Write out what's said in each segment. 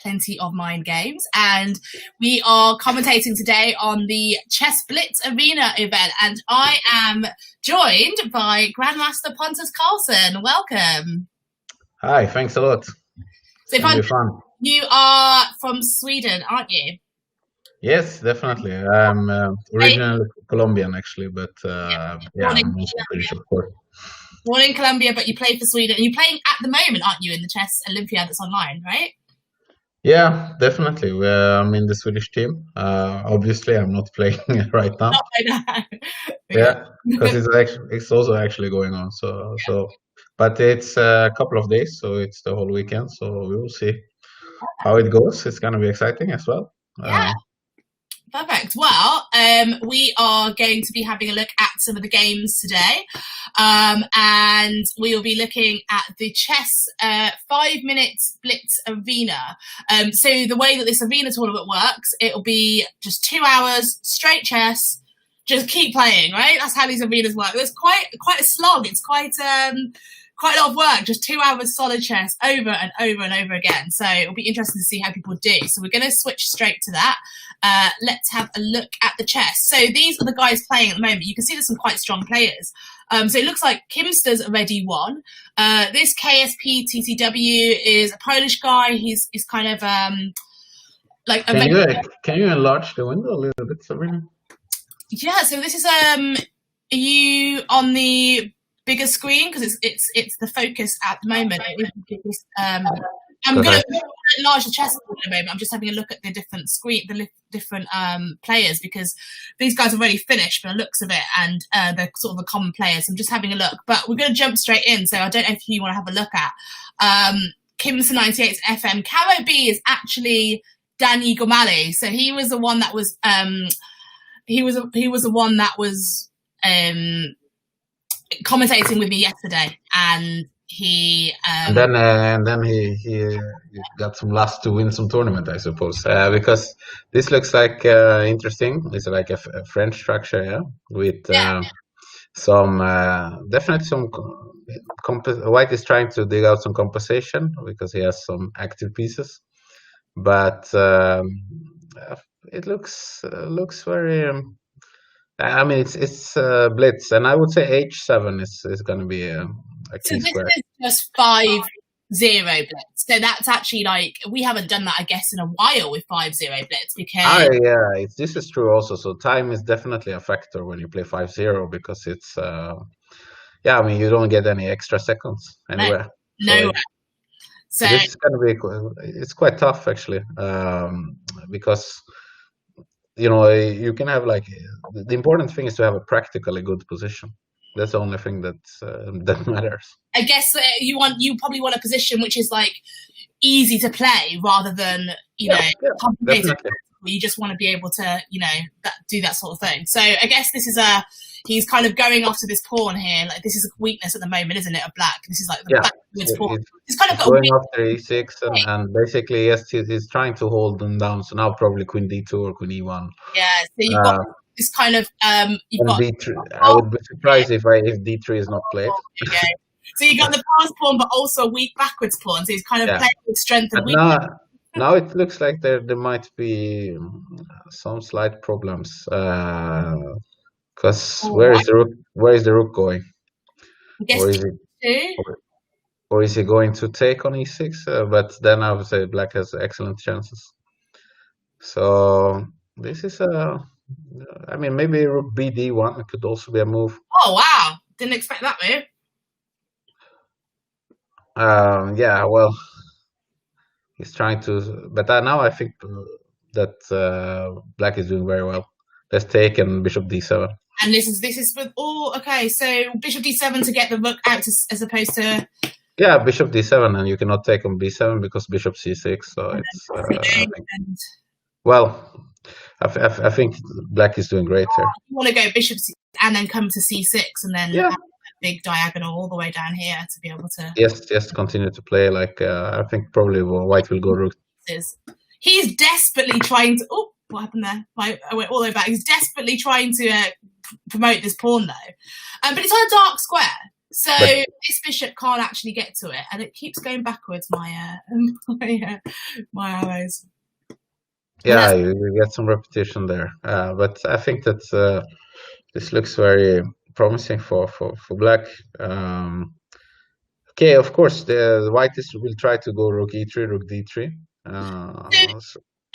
plenty of mind games, and we are commentating today on the Chess Blitz Arena event, and I am joined by Grandmaster Pontus Carlsson. Welcome. Hi, thanks a lot. So Pontus, you are from Sweden, aren't you? Yes, definitely. I'm originally Colombian, actually, but I'm also British, of course. Born in Colombia, but you play for Sweden, and you're playing at the moment, aren't you, in the Chess Olympiad that's online, right? Yeah, definitely. I'm in the Swedish team. Obviously, I'm not playing right now. Not like that. Yeah, because it's also actually going on. But it's a couple of days, so it's the whole weekend. So we will see how it goes. It's going to be exciting as well. Yeah. Perfect. Well, we are going to be having a look at some of the games today, and we will be looking at the chess 5 minutes Blitz Arena. So the way that this arena tournament works, it'll be just 2 hours straight chess. Just keep playing, right? That's how these arenas work. It's quite a slog. It's quite a lot of work. Just 2 hours solid chess over and over and over again. So it'll be interesting to see how people do. So we're going to switch straight to that. Let's have a look at the chess. So these are the guys playing at the moment. You can see there's some quite strong players. So it looks like Kimster's already won. This KSP TTW is a Polish guy. He's kind of like. Can you enlarge the window a little bit, Sabrina? Yeah. So this is are you on the bigger screen, because it's the focus at the moment. I'm going to enlarge the chessboard in a moment. I'm just having a look at the different different players, because these guys are already finished by the looks of it, and they're sort of the common players. I'm just having a look, but we're going to jump straight in. So I don't know if you want to have a look at Kimster 98's FM. Caro B is actually Danny Gomali. So he was the one that was he was the one that was commentating with me yesterday, and he and then he got some lust to win some tournament, I suppose, because this looks like interesting. It's like a French structure, yeah, with some definitely some White is trying to dig out some compensation because he has some active pieces, but it looks very. I mean, it's Blitz, and I would say H7 is going to be a key square. This is just 5-0 Blitz. So that's actually like, we haven't done that, I guess, in a while with 5-0 Blitz, because this is true also. So time is definitely a factor when you play 5-0, because it's I mean, you don't get any extra seconds anywhere. No. So this is going to be it's quite tough actually, because you can have the important thing is to have a practically good position. That's the only thing that matters. I guess you probably want a position which is like easy to play rather than complicated. You just want to be able to do that sort of thing. So I guess this is he's kind of going after this pawn here. Like, this is a weakness at the moment, isn't it? A black. This is like the backwards pawn. He's kind of got going after e6 and basically he's trying to hold them down. So now probably queen d2 or queen e1. Yeah. So you've got this kind of you've got d3. I would be surprised if d3 is not played. Okay. So you got the pass pawn, but also a weak backwards pawn. So he's kind of playing with strength and weakness. Now it looks like there might be some slight problems. Because where is the rook going? Or is he going to take on e6? But then I would say black has excellent chances. So this is I mean, maybe rook bd1 could also be a move. Oh wow! Didn't expect that move. Well, he's trying to, but now I think that black is doing very well. Let's take and bishop d7. And this is with all okay. So bishop d7 to get the rook out, as opposed to bishop d7, and you cannot take on b7 because bishop c6. So it's I think black is doing great here. You want to go bishop c and then come to c6, and then have a big diagonal all the way down here to be able to. Yes, continue to play like I think probably white will go rook. He's desperately trying to. Oh, what happened there? I went all the way back. He's desperately trying to promote this pawn though, but it's on a dark square. So But this bishop can't actually get to it, and it keeps going backwards. My arrows. yeah, you get some repetition there. But I think that this looks very promising for black. Okay, of course, the white will try to go rook e3, rook d3.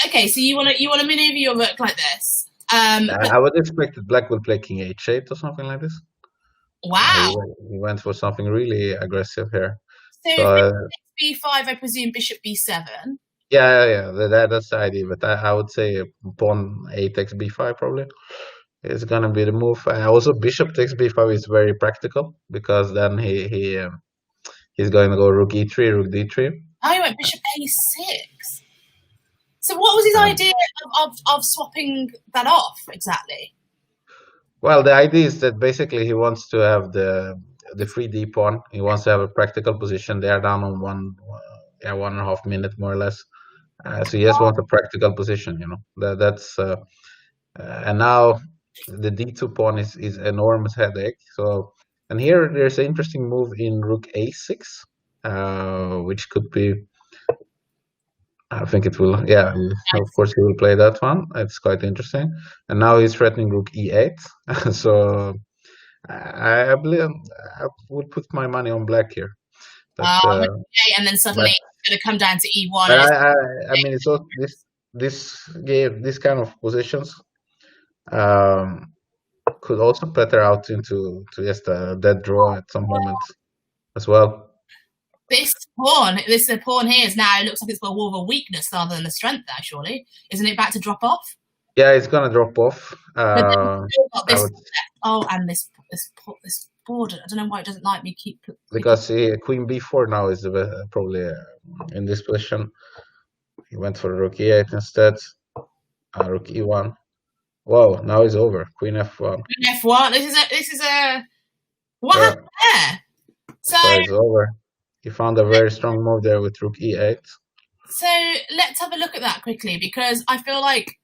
Okay, so you want to maneuver your rook like this. I would expect that black will play king h8 or something like this. Wow. He went for something really aggressive here. So b5, I presume bishop b7. Yeah, that's the idea. But I would say pawn 8 takes b5 probably is gonna be the move. Also, bishop takes b5 is very practical because then he's going to go rook e3, rook d3. Oh, he went bishop a6. So what was his idea of swapping that off exactly? Well, the idea is that basically he wants to have the 3d pawn. He wants to have a practical position. They are down on 1.5 minutes more or less. So he just wants a practical position, you know. That's and now the d2 pawn is enormous headache. So, and here there's an interesting move in rook a6, which could be. I think it will. Yeah, of course he will play that one. It's quite interesting. And now he's threatening rook e8. So I believe I would put my money on black here. But, okay, and then suddenly it's going to come down to e1. But I mean, it's also this kind of positions could also petter out into just a dead draw at some moment as well. This pawn here is now, it looks like it's got more of a weakness rather than a strength there, surely. Isn't it about to drop off? Yeah, it's going to drop off. And this border, I don't know why it doesn't like me because queen b4 now is probably in this position. He went for rook e8 instead. Rook e1. Whoa, now it's over. Queen f1. Queen f1. This is a what happened there? So it's over. He found a very strong move there with rook e8. So let's have a look at that quickly, because I feel like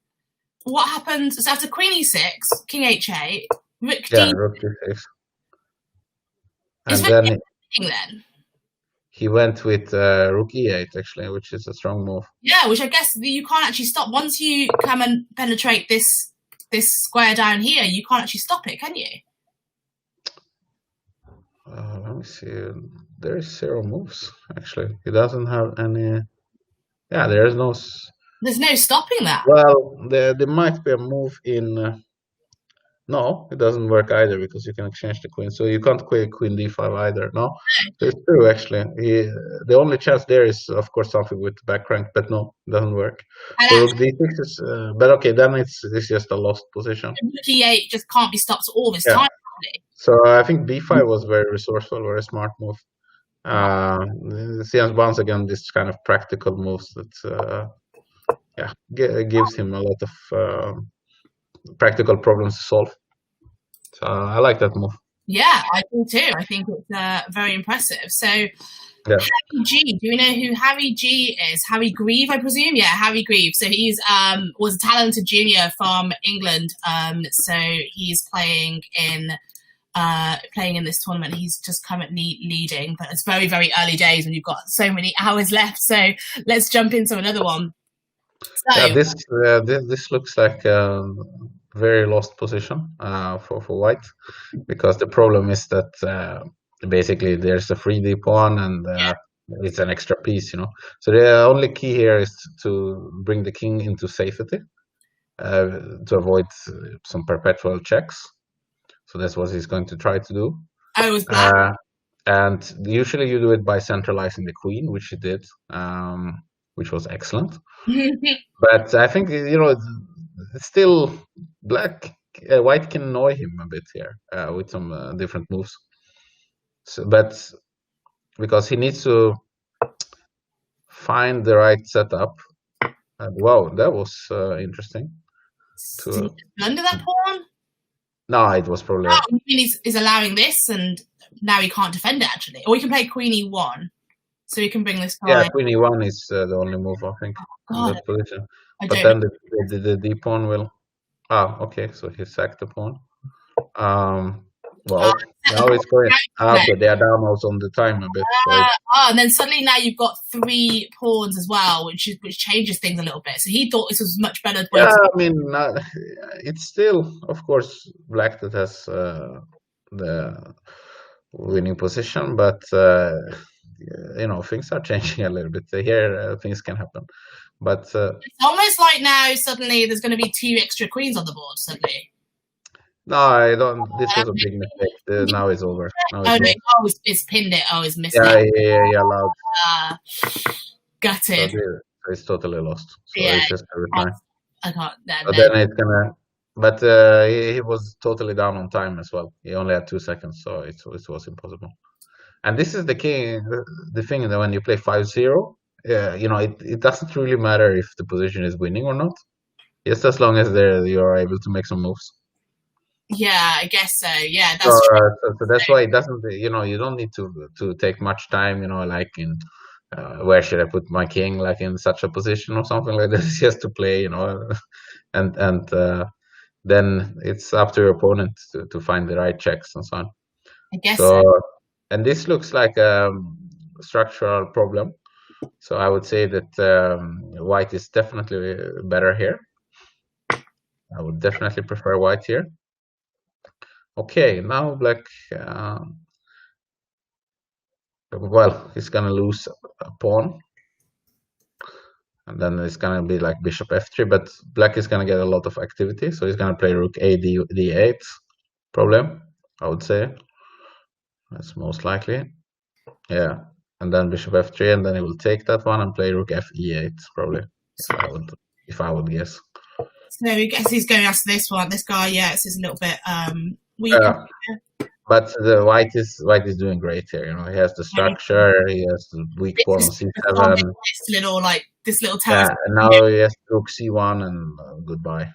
what happens after queen e6, king h8, rook d6. Rook d6. And then he went with rook e8 actually, which is a strong move. Yeah, which I guess you can't actually stop once you come and penetrate this square down here. You can't actually stop it, can you? Let me see. There is 0 moves actually. He doesn't have any. Yeah, there's no stopping that. Well, there might be a move in. No, it doesn't work either because you can exchange the queen. So you can't play queen d5 either. No, it's true actually. The only chance there is, of course, something with the back rank, but no, it doesn't work. So rook d6 is, but okay, then it's just a lost position. Rook e8 just can't be stopped all this time. So I think b5 was very resourceful, very smart move. See, once again, this kind of practical moves that gives him a lot of practical problems to solve. So I like that move. Yeah, I do too. I think it's very impressive. So Harry G, do you know who Harry G is? Harry Grieve, I presume? Yeah, Harry Grieve. So he's was a talented junior from England. So he's playing in this tournament. He's just currently leading, but it's very, very early days when you've got so many hours left. So let's jump into another one. So, this looks like a very lost position for white, because the problem is that basically there's a 3d pawn and it's an extra piece, you know. So the only key here is to bring the king into safety to avoid some perpetual checks. So that's what he's going to try to do. And usually you do it by centralizing the queen, which he did, which was excellent. But I think, you know, still white can annoy him a bit here with some different moves. So, but because he needs to find the right setup. Wow, that was interesting. Under that pawn? No, it was probably. Oh, I mean, he's allowing this, and now he can't defend it actually. Or he can play queen e1, so he can bring this. Yeah, queen e1 is the only move, I think. Oh, in that position. But then the d pawn will. Ah, okay. So he sacked the pawn. Well, now it's going. Okay, they are down also on the time a bit. So and then suddenly now you've got 3 pawns as well, which changes things a little bit. So he thought this was much better. yeah, I mean, it's still, of course, black that has the winning position, but things are changing a little bit. Here, things can happen, but it's almost like now suddenly there's going to be 2 extra queens on the board suddenly. no, I don't. This was a big mistake. Now it's over. Now Oh it's no! lost. Oh, it's pinned it. Oh, it's missed Yeah, it. yeah, loud. Gutted. So it's totally lost. So Yeah, it's just a reply. I can't. But then it's gonna. But he was totally down on time as well. He only had 2 seconds, so it was impossible. And this is the thing that when you play 5-0, it doesn't really matter if the position is winning or not, just as long as you are able to make some moves. Yeah, I guess so. Yeah, that's true. So that's why it doesn't. You don't need to take much time. Like in where should I put my king? Like in such a position or something like this. Just to play. And then it's up to your opponent to find the right checks and so on. I guess so. And this looks like a structural problem. So I would say that white is definitely better here. I would definitely prefer white here. Okay, now black. Well, he's gonna lose a pawn, and then it's gonna be like bishop f3. But black is gonna get a lot of activity, so he's gonna play rook a d8. Problem, I would say. That's most likely. Yeah, and then bishop f3, and then he will take that one and play rook f e8 probably. If I would guess. So I guess he's going after this one. This guy, yeah, it's a little bit weak. But the white is doing great here. He has the structure. He has the weak pawn on c7. This little tower. Yeah, and now he has rook c1 and goodbye.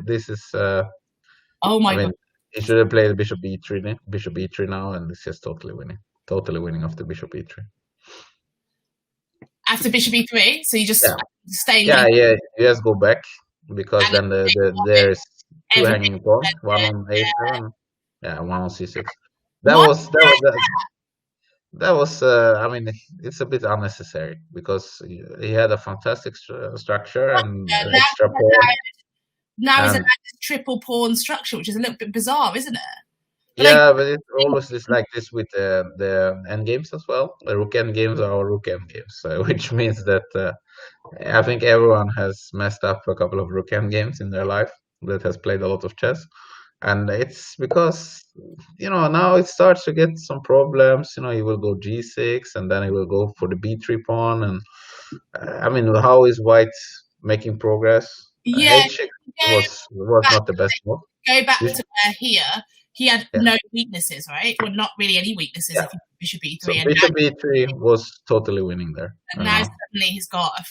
This is. Oh my god! He should have played bishop e3 now, and it's just totally winning after bishop e3. After bishop e3, so you just stay. Yeah. You just go back because then there's 2 hanging pawns, one on a7, one on c6. That was. I mean, it's a bit unnecessary because he had a fantastic structure and extra pawn. Now he's in this triple pawn structure, which is a little bit bizarre, isn't it? But it's always like this with the endgames as well. The rook endgames are rook endgames, which means that I think everyone has messed up a couple of rook endgames in their life that has played a lot of chess. And it's because, now it starts to get some problems. He will go g6 and then he will go for the b3 pawn. And I mean, how is white making progress? Yeah, h6 was not the best move. Go back to here. He had no weaknesses, right? Well, not really any weaknesses. Yeah. If bishop e3. So bishop e3 was totally winning there. And now suddenly he's got a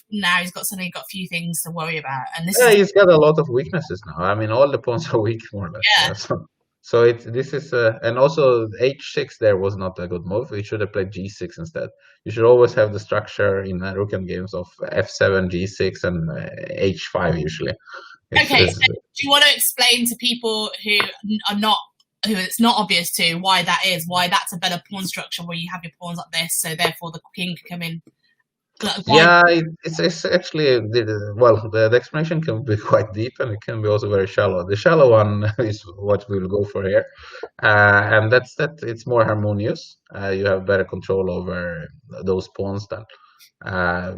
few things to worry about. And he's got a lot of weaknesses now. I mean, all the pawns are weak more or less. Yeah. So this is and also h6 there was not a good move. You should have played g6 instead. You should always have the structure in rook games of f7, g6, and h5 usually. Do you want to explain to people who it's not obvious to why that's a better pawn structure where you have your pawns like this, so therefore the king can come in? It's actually the explanation can be quite deep and it can be also very shallow. The shallow one is what we will go for here, and that's that. It's more harmonious. You have better control over those pawns then.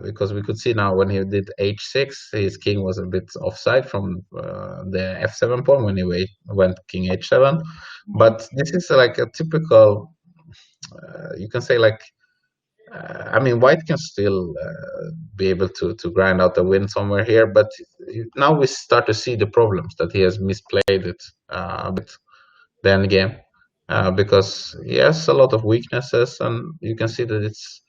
Because we could see now when he did h6, his king was a bit offside from the f7 pawn when he went king h7. But this is like a typical, you can say like, I mean, white can still be able to grind out a win somewhere here, but now we start to see the problems that he has misplayed it a bit the end game because he has a lot of weaknesses, and you can see that it's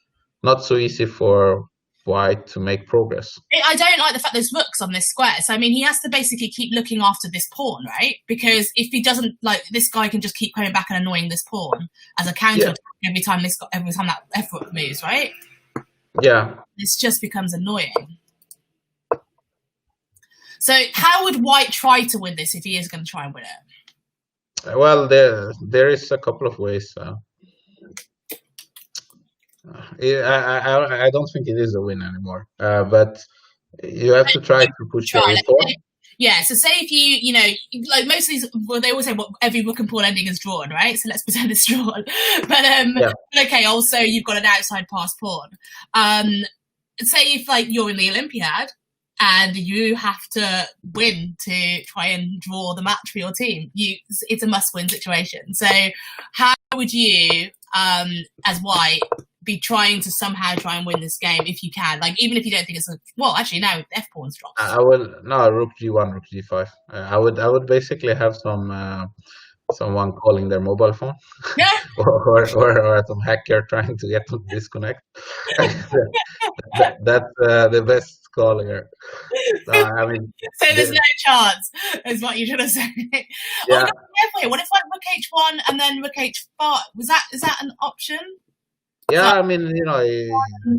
not so easy for white to make progress. I don't like the fact there's rooks on this square. So I mean, he has to basically keep looking after this pawn, right? Because if he doesn't, like, this guy can just keep coming back and annoying this pawn as a counter every time that f rook moves, right? Yeah, this just becomes annoying. So how would white try to win this if he is going to try and win it? Well, there is a couple of ways. I don't think it is a win anymore. But you have to try to push the A4. Yeah, so say if you know, like most of these, well, they always say every rook and pawn ending is drawn, right? So let's pretend it's drawn. But okay, also you've got an outside pass pawn. Say if like you're in the Olympiad and you have to win to try and draw the match for your team, it's a must-win situation. So how would you, as white, be trying to somehow try and win this game if you can, like even if you don't think it's actually now F pawn's dropped. I will rook G1, rook G5. I would basically have someone calling their mobile phone, or some hacker trying to get them to disconnect. That's the best call here. I mean, so there's no chance, is what you're trying to say. Yeah. What if like rook H1 and then rook H5? Is that an option? Yeah, I mean,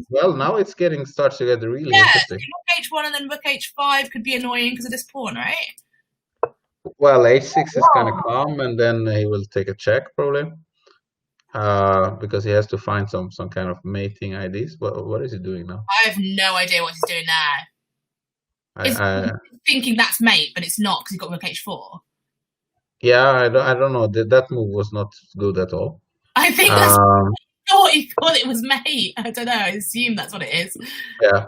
well, now it's starts to get really interesting. Rook H1 and then rook H5 could be annoying because of this pawn, right? Well, H6 is kind of calm, and then he will take a check probably, because he has to find some kind of mating IDs. What is he doing now? I have no idea what he's doing now. He's thinking that's mate, but it's not because he's got rook H4. Yeah, I don't know. That move was not good at all. I think he thought it was mate. I don't know. I assume that's what it is. Yeah,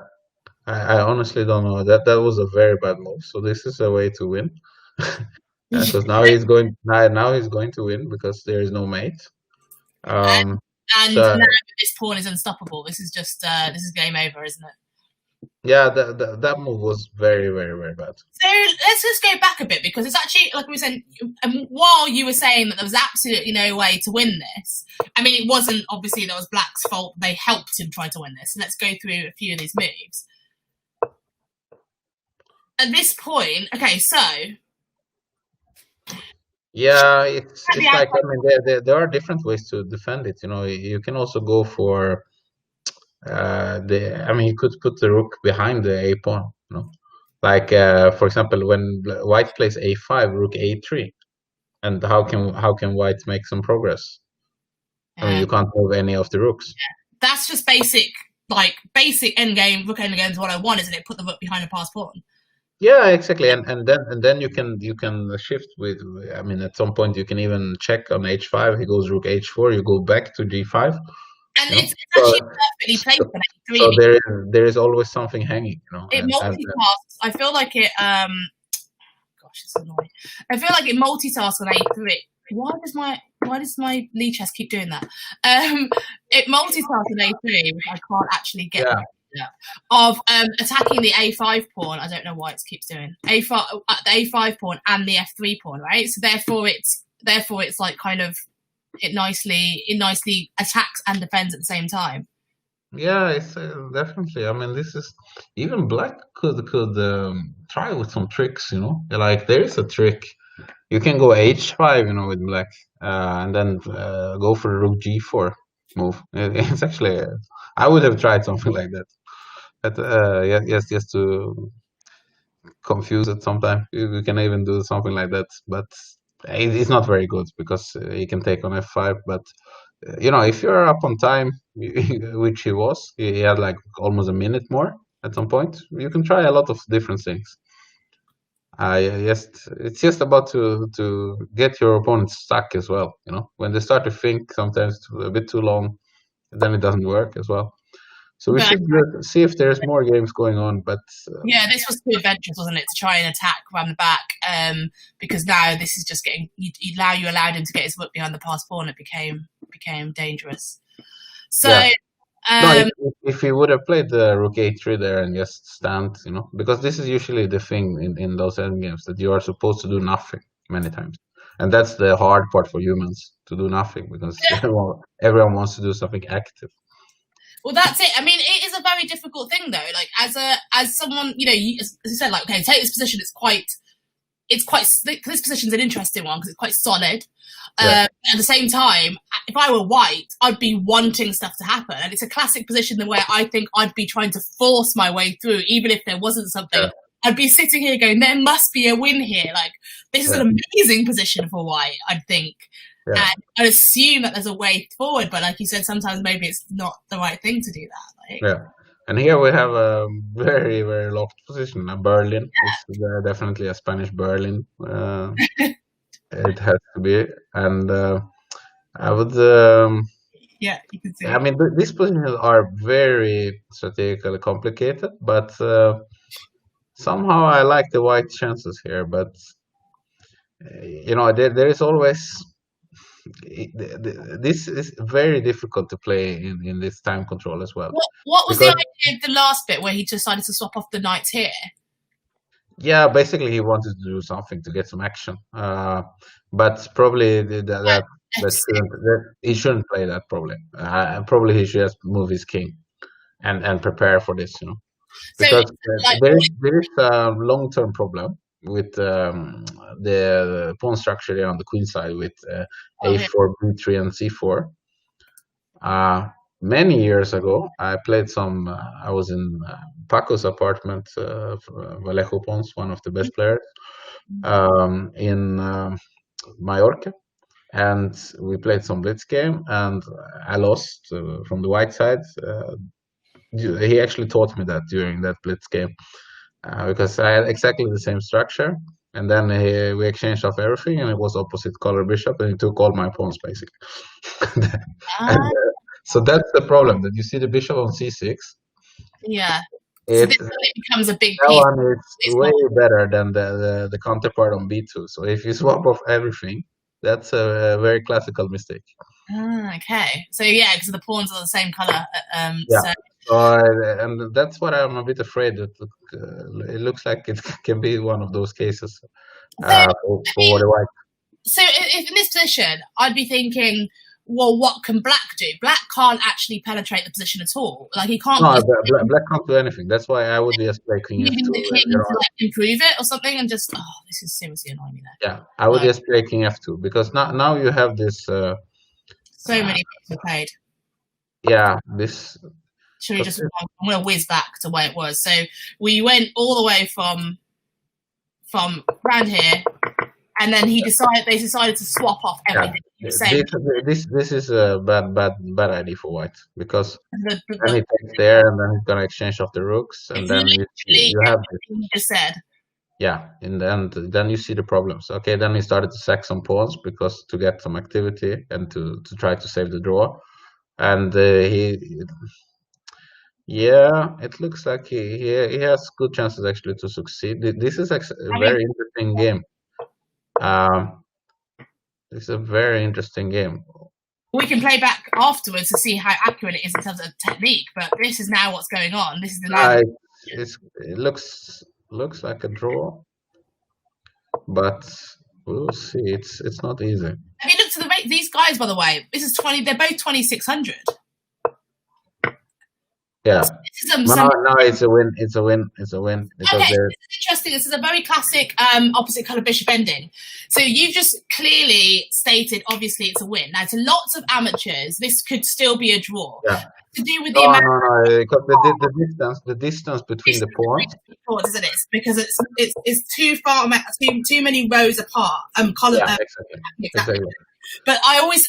I honestly don't know. That was a very bad move. So this is a way to win, because now he's going to win because there is no mate. And now this pawn is unstoppable. This is just this is game over, isn't it? Yeah, that move was very, very, very bad. So let's just go back a bit, because it's actually, like we were saying, while you were saying that there was absolutely no way to win this, I mean, it wasn't, obviously, that was Black's fault. They helped him try to win this. So let's go through a few of these moves. At this point, okay, so... Yeah, it's like, I mean, there are different ways to defend it. You can also go for... you could put the rook behind the A pawn, like for example, when white plays A5, rook A3, and how can white make some progress? I mean, you can't move any of the rooks. Yeah. That's just basic endgame, rook endgames 101, isn't it? Put the rook behind a pass pawn. Yeah, exactly, and then you can shift with. I mean, at some point you can even check on H5. He goes rook H4. You go back to G5. And it's actually perfectly placed on A3. So there is always something hanging, It multitasks. I feel like it. Gosh, it's annoying. I feel like it multitasks on A3. Why does my lead chess keep doing that? It multitasks on A3, which I can't actually get. Yeah. Of attacking the A5 pawn. I don't know why it keeps doing the A5 pawn and the F3 pawn, right? So therefore it's like kind of. It nicely attacks and defends at the same time. Yeah, it's definitely. I mean, this is even Black could try with some tricks. Like there is a trick. You can go H5, with Black, and then go for the rook G4 move. It's actually. I would have tried something like that. But just to confuse it sometime. You can even do something like that, but. It's not very good because he can take on F5, but if you're up on time, which he was, he had like almost a minute more at some point. You can try a lot of different things. It's just about to get your opponent stuck as well. When they start to think sometimes a bit too long, then it doesn't work as well. So we should see if there's more games going on, but yeah, this was too adventurous, wasn't it, to try and attack around the back? Because now this is just getting you allowed him to get his rook behind the pass pawn. It became dangerous. So, if he would have played the rook A3 there and just stand, because this is usually the thing in those endgames, that you are supposed to do nothing many times, and that's the hard part for humans, to do nothing, because everyone wants to do something active. Well, that's it. I mean, it is a very difficult thing, though. Like, as someone, as you said, like, okay, take this position. This position's an interesting one because it's quite solid. At the same time, if I were white, I'd be wanting stuff to happen, and it's a classic position where I think I'd be trying to force my way through, even if there wasn't something I'd be sitting here going, there must be a win here. Like, this is an amazing position for white, I'd think. Yeah. And I'd assume that there's a way forward, but like you said, sometimes maybe it's not the right thing to do that. Like, Yeah. And here we have a very, very locked position. Berlin. It's definitely a Spanish Berlin. It has to be. And I would... yeah, you can see. I mean, these positions are very strategically complicated, but somehow I like the white chances here. But there is always this is very difficult to play in this time control as well. What was the idea of the last bit where he decided to swap off the knights here? Yeah, basically he wanted to do something to get some action, but probably he shouldn't play that. Probably he should just move his king and prepare for this, because there is a long-term problem with the pawn structure there on the queen side with a4, b3, and c4. Many years ago, I played some. I was in Paco's apartment, Vallejo Pons, one of the best players, in Mallorca, and we played some Blitz game, and I lost from the white side. He actually taught me that during that Blitz game, because I had exactly the same structure, and then we exchanged off everything, and it was opposite color bishop, and he took all my pawns basically. So that's the problem, that you see the bishop on c6. Yeah. So this becomes a big piece. That one is way better than the counterpart on b2. So if you swap off everything, that's a very classical mistake. Okay. So yeah, because the pawns are the same color. Yeah. And that's what I'm a bit afraid that it looks like it can be one of those cases for the white. So if in this position, I'd be thinking, well, what can black do? Black can't actually penetrate the position at all. Like, he can't. No, black can't do anything. That's why I would just play king f2. The king to like improve it or something, and just this is seriously annoying me there. Yeah, I would just play king f2 because now you have this. So many people played. Yeah, this. Should we just? I'm going to whiz back to where it was. So we went all the way from around here. And then they decided to swap off everything. Yeah. This is a bad idea for white, because then he takes there, and then he's gonna exchange off the rooks, and then you have this. You just said. Yeah, in the end, then you see the problems. Okay, then he started to sack some pawns because to get some activity and to try to save the draw, and it looks like he has good chances actually to succeed. This is a very interesting game. It's a very interesting game. We can play back afterwards to see how accurate it is in terms of technique, but this is now what's going on. This is the it looks like a draw, but we'll see. It's not easy. Have you looked at the rate? These guys, by the way, this is 20. They're both 2,600. Yeah. No, it's a win. It's a win. Because this is interesting. This is a very classic opposite color bishop ending. So you've just clearly stated, obviously, it's a win. Now, to lots of amateurs, this could still be a draw. Yeah. To do with the because the distance between the pawns, isn't it? Because it's too far, too many rows apart. Column. Yeah, exactly. But I always,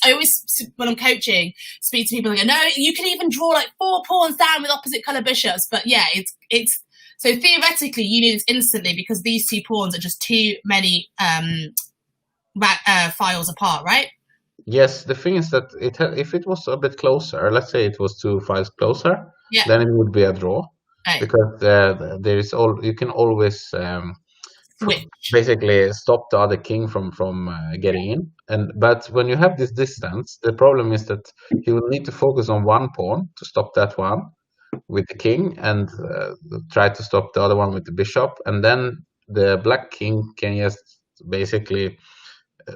when I'm coaching, speak to people and go, no, you can even draw like 4 pawns down with opposite color bishops. But yeah, it's so theoretically you need this instantly because these 2 pawns are just too many files apart, right? Yes, the thing is that if it was a bit closer, let's say it was 2 files closer, then it would be a draw, because there is you can always basically stop the other king from getting in. But when you have this distance, the problem is that he will need to focus on one pawn to stop that one with the king, and try to stop the other one with the bishop, and then the black king can just basically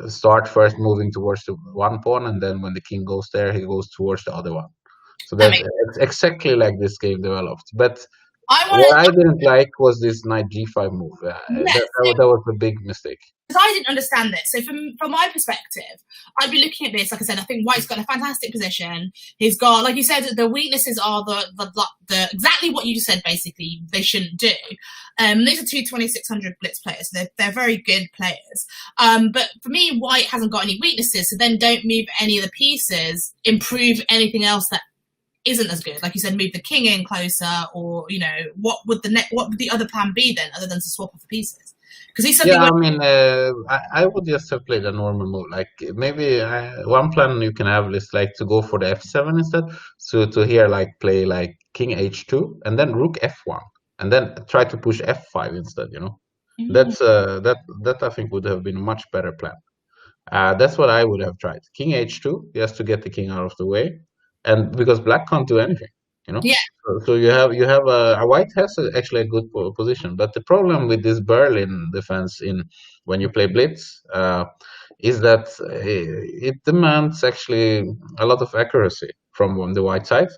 start first moving towards the one pawn, and then when the king goes there, he goes towards the other one. So that's exactly like this game developed. But what I didn't like was this knight g5 move. That was a big mistake. because I didn't understand this. So from my perspective, I'd be looking at this. Like I said, I think White's got a fantastic position. He's got, like you said, the weaknesses are the exactly what you just said. Basically, they shouldn't do. These are two 2600 Blitz players. So they're very good players. But for me, White hasn't got any weaknesses. So then don't move any of the pieces. Improve anything else that isn't as good. Like you said, move the king in closer, or what would the other plan be then, other than to swap off the pieces? Because he's yeah, I mean, I would just have played a normal move. Like maybe one plan you can have is like to go for the f7 instead. So to here like play like king h2 and then rook f1 and then try to push f5 instead. That's that I think would have been a much better plan. That's what I would have tried. King h2 just to get the king out of the way, and because black can't do anything. Yeah. So you have a white has actually a good position, but the problem with this Berlin defense when you play Blitz is that it demands actually a lot of accuracy from the white side.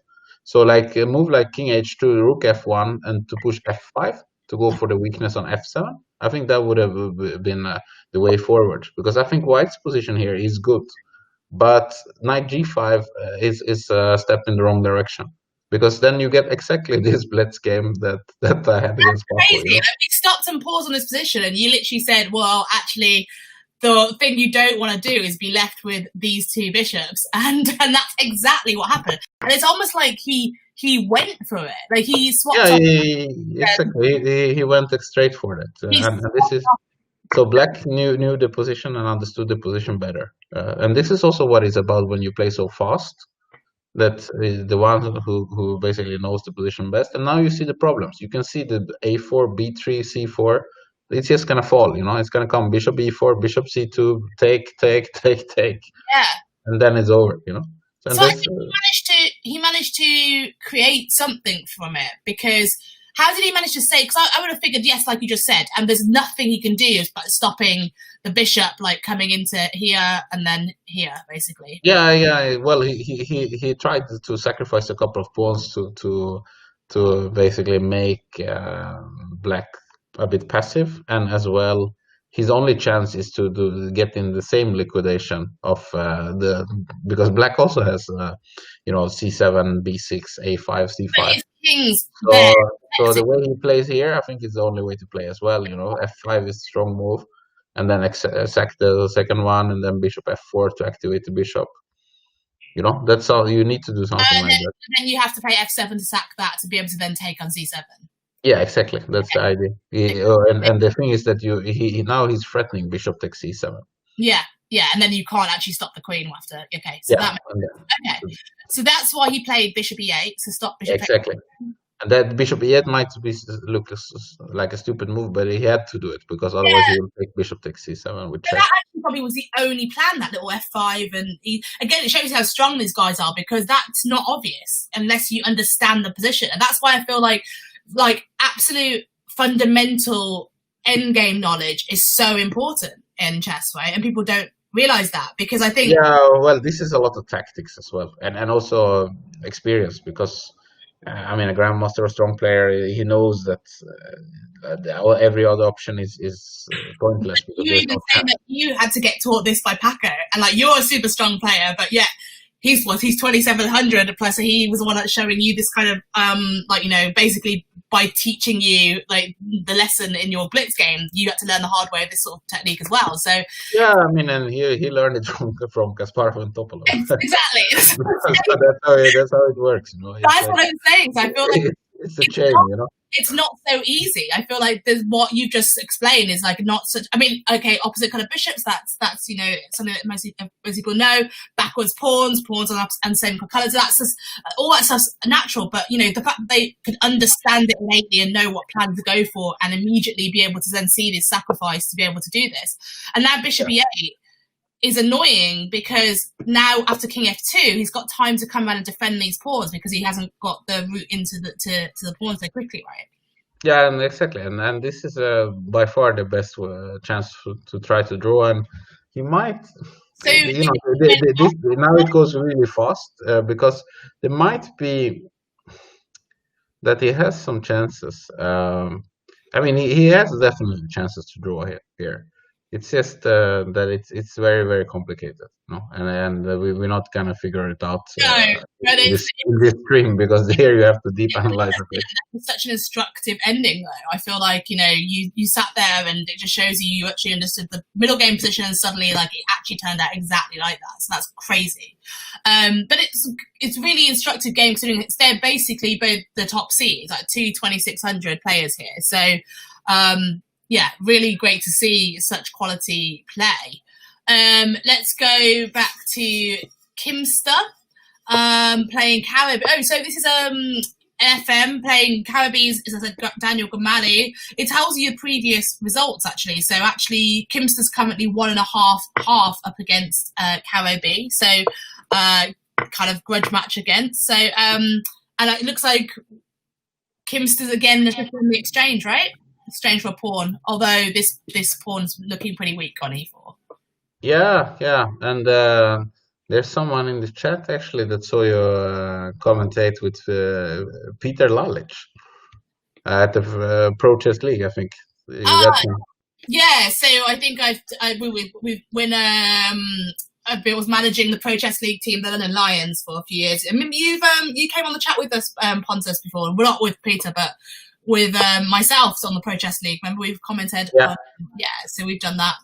So like a move like king h2, rook f1, and to push f5 to go for the weakness on f7. I think that would have been the way forward, because I think white's position here is good, but knight g5 is a step in the wrong direction. Because then you get exactly this Blitz game that I had against Paco. Crazy. We stopped and paused on this position, and you literally said, well, actually, the thing you don't want to do is be left with these two bishops. And that's exactly what happened. And it's almost like he went for it. Like he swapped off. Exactly. He went straight for it. And this is... So black knew the position and understood the position better. And this is also what it's about when you play so fast. That is the one who basically knows the position best. And now you see the problems. You can see the a4, b3, c4. It's just gonna fall. It's gonna come bishop e4, bishop c2, take. Yeah. And then it's over. So I think he managed to create something from it, because how did he manage to say? Because I would have figured, yes, like you just said, and there's nothing he can do but stopping the bishop like coming into here and then here, basically. Yeah. Well, he tried to sacrifice a couple of pawns to basically make black a bit passive, and as well, his only chance is to get in the same liquidation of because black also has c7, b6, a5, c5. So the way he plays here, I think is the only way to play as well. F5 is a strong move, and then sack the second one, and then bishop f4 to activate the bishop. That's all you need to do, something like that. And then you have to play f7 to sack that to be able to then take on c7. Yeah, exactly. That's the idea. And the thing is that now he's threatening bishop takes c7. Yeah, and then you can't actually stop the queen after. Okay, so so that's why he played bishop e8 to stop bishop. Exactly. And that bishop e8 might look like a stupid move, but he had to do it, because otherwise he will take bishop takes c7 with check. That actually probably was the only plan, that little f5. And again, it shows you how strong these guys are, because that's not obvious unless you understand the position. And that's why I feel like absolute fundamental endgame knowledge is so important in chess, right? And people don't realize that, because I think... Yeah, well, this is a lot of tactics as well, and also experience, because a grandmaster, a strong player, he knows that every other option is pointless. You even say that you had to get taught this by Paco, and you're a super strong player, but yeah, he's 2,700 plus. So he was the one that's showing you this kind of basically by teaching you the lesson in your Blitz game, you had to learn the hard way of this sort of technique as well. So yeah, and he learned it from Kasparov and Topalov. Exactly. So that's how it works. That's what I'm saying. So I feel like it's a chain, It's not so easy. I feel like there's what you've just explained is not such. Okay, opposite kind of bishops. That's something that most people know. Backwards pawns and same colours. That's just, all that stuff's natural. But the fact that they could understand it innately and know what plan to go for, and immediately be able to then see this sacrifice to be able to do this. And now bishop e8 is annoying, because now after king f2, he's got time to come around and defend these pawns, because he hasn't got the route into the pawns so quickly, right? Yeah, and exactly, and this is by far the best chance to try to draw, and he might. So now it goes really fast, because there might be that he has some chances. He has definitely chances to draw here. It's just that it's very, very complicated, no? And we're not gonna figure it out No, but in this stream, because here you have to deep analyze it. it's such an instructive ending, though. I feel like, you sat there and it just shows you actually understood the middle game position, and suddenly, like, it actually turned out exactly like that. So that's crazy. But it's really instructive game, considering they're basically both the top seeds, like 2,600 players here. So, yeah, really great to see such quality play. Let's go back to Kimster playing Caribbean. Oh, so this is FM playing Caribbean. Is Daniel Gamali. It tells you the previous results, actually. So actually, Kimster's currently 1.5 up against Caribbean. So kind of grudge match against. So and it looks like Kimster's again in the exchange, right? Exchange for a pawn, although this pawn's looking pretty weak on e4. Yeah, and there's someone in the chat actually that saw you commentate with Peter Lalich at the Pro Chess League, I think. Yeah, so I think when I was managing the Pro Chess League team, the London Lions, for a few years. I mean, you came on the chat with us, Pontus, before. We're not with Peter, but with myself on the Pro Chess League. Remember, we've commented. Yeah. So we've done that.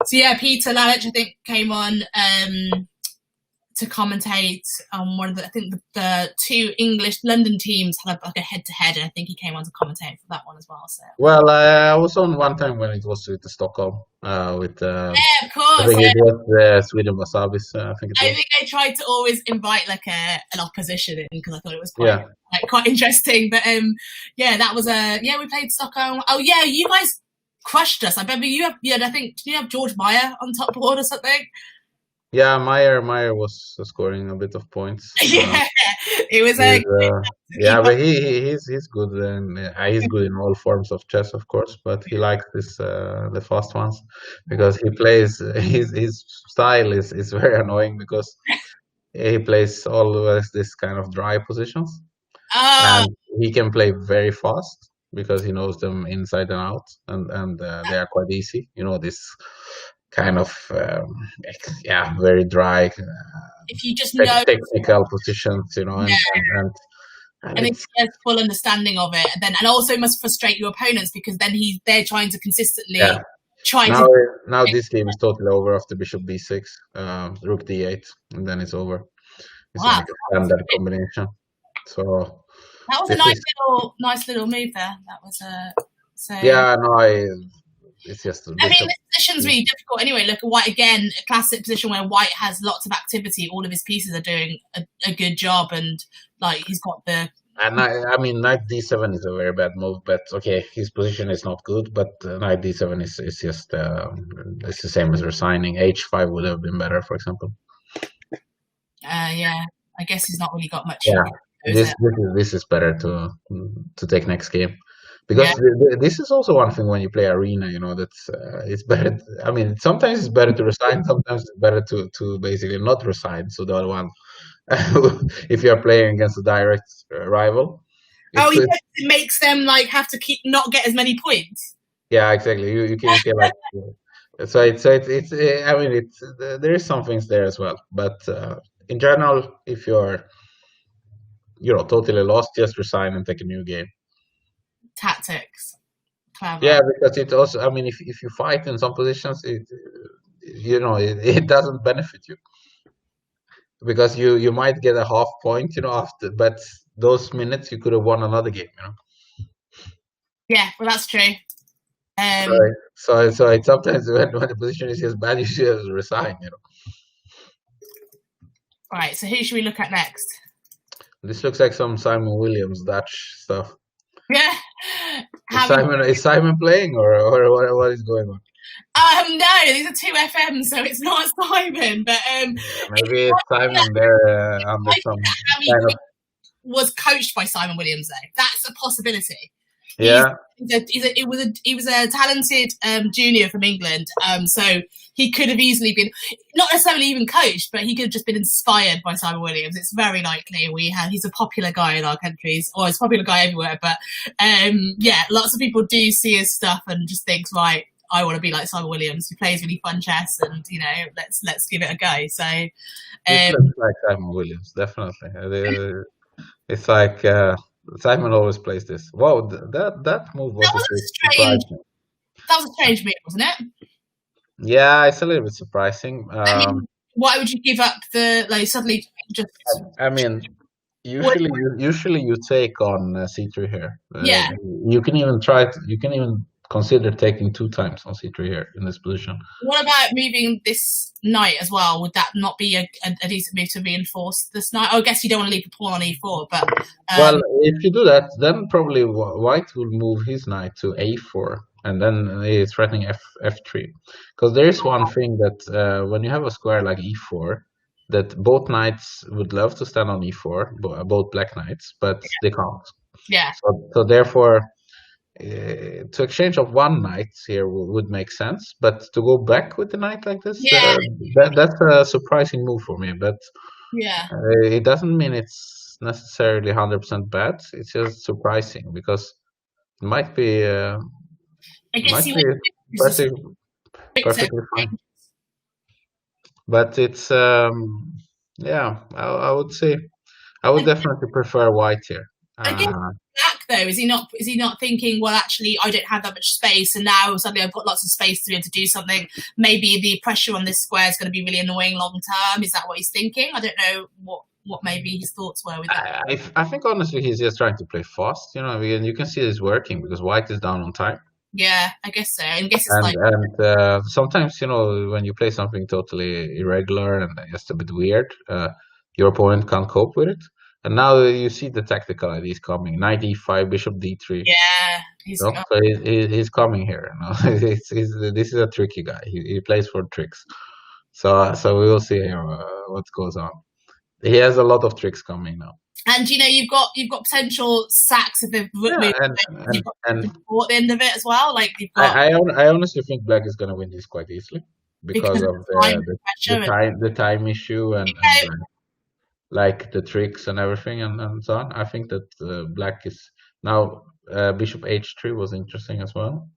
So yeah, Peter Lalich, I think, came on to commentate on one of I think the two English London teams had a head-to-head, and I think he came on to commentate for that one as well. So. Well, I was on one time when it was with the Stockholm with yeah, of course. I think it was Sweden Wasabis. I think I tried to always invite like an opposition in, because I thought it was quite interesting. But that was we played Stockholm. Oh yeah, you guys crushed us. I remember you had I think, did you have George Meyer on top board or something? Yeah, Meyer was scoring a bit of points. Yeah, it was but he's good, and he's good in all forms of chess, of course. But he likes the fast ones, because he plays his style is very annoying, because he plays always this kind of dry positions, and he can play very fast because he knows them inside and out, and they are quite easy. This kind of very dry, if you just know technical positions, and if he has full understanding of it, and also must frustrate your opponents, because then they're trying to consistently try now this game is totally over after bishop b6, rook d8, and then it's over. It's like a standard combination. So that was a nice little move there. That was it's just. I mean, this position's really difficult anyway. Look at White again, a classic position where White has lots of activity. All of his pieces are doing a good job, and like he's got the. And I mean, knight d7 is a very bad move, but okay, his position is not good. But knight d7 is just it's the same as resigning. h5 would have been better, for example. I guess he's not really got much. Yeah, this is better to take next game. Because this is also one thing when you play arena, that's it's better. I mean, sometimes it's better to resign, sometimes it's better to basically not resign. So the other one, if you are playing against a direct rival, it makes them like have to not get as many points. Yeah, exactly. You can feel like so it's I mean there is some things there as well, but in general, if you're totally lost, just resign and take a new game. Tactics. Clever. Yeah, because it also, I mean, if you fight in some positions, it doesn't benefit you, because you might get a half point, after, but those minutes you could have won another game, Yeah, well, that's true. So it's sometimes when the position is just bad, you should resign, Right. So who should we look at next? This looks like some Simon Williams Dutch stuff. Yeah. Is Simon playing, or what is going on? No, these are two FMs, so it's not Simon. But maybe it's Simon there under some kind of. Was coached by Simon Williams, though. That's a possibility. Yeah. He was a talented junior from England, so he could have easily been, not necessarily even coached, but he could have just been inspired by Simon Williams. It's very likely. He's a popular guy in our countries, or he's a popular guy everywhere. But lots of people do see his stuff and just think, right, I want to be like Simon Williams, who plays really fun chess, and let's give it a go. So This looks like Simon Williams, definitely. It's like Simon always plays this. Wow, that move was a bit surprising. That was a strange move, wasn't it? Yeah, it's a little bit surprising. I mean, why would you give up suddenly just? I mean, usually you take on c3 here. Yeah. You can even consider taking 2 times on c3 here in this position. What about moving this knight as well? Would that not be a decent move to reinforce this knight? Oh, I guess you don't want to leave a pawn on e4, but well, if you do that, then probably white will move his knight to a4, and then he's threatening f3. Because there is one thing that when you have a square like e4, that both knights would love to stand on e4, both black knights, but they can't. Yeah. So therefore, to exchange of one knight here would make sense, but to go back with the knight like this, that's a surprising move for me. But it doesn't mean it's necessarily 100% bad. It's just surprising because it might be perfectly fine. But it's yeah, I would say I would definitely prefer white here. Black though, is he not thinking, well, actually I don't have that much space, and now suddenly I've got lots of space to be able to do something. Maybe the pressure on this square is going to be really annoying long term. Is that what he's thinking? I don't know what maybe his thoughts were with that. I think honestly he's just trying to play fast, and you can see it's working because white is down on time. Yeah, I guess so. I guess it's sometimes, when you play something totally irregular and just a bit weird, your opponent can't cope with it. And now you see the tactical ideas coming. Knight e5, bishop d3. Yeah, he's coming here. This is a tricky guy. He plays for tricks. So we will see here what goes on. He has a lot of tricks coming now. And you've got potential sacks if they've moved. You've got at the end of it as well. Like you've got. I honestly think black is going to win this quite easily because of the time issue and like the tricks and everything and so on. I think that black is now bishop h3 was interesting as well.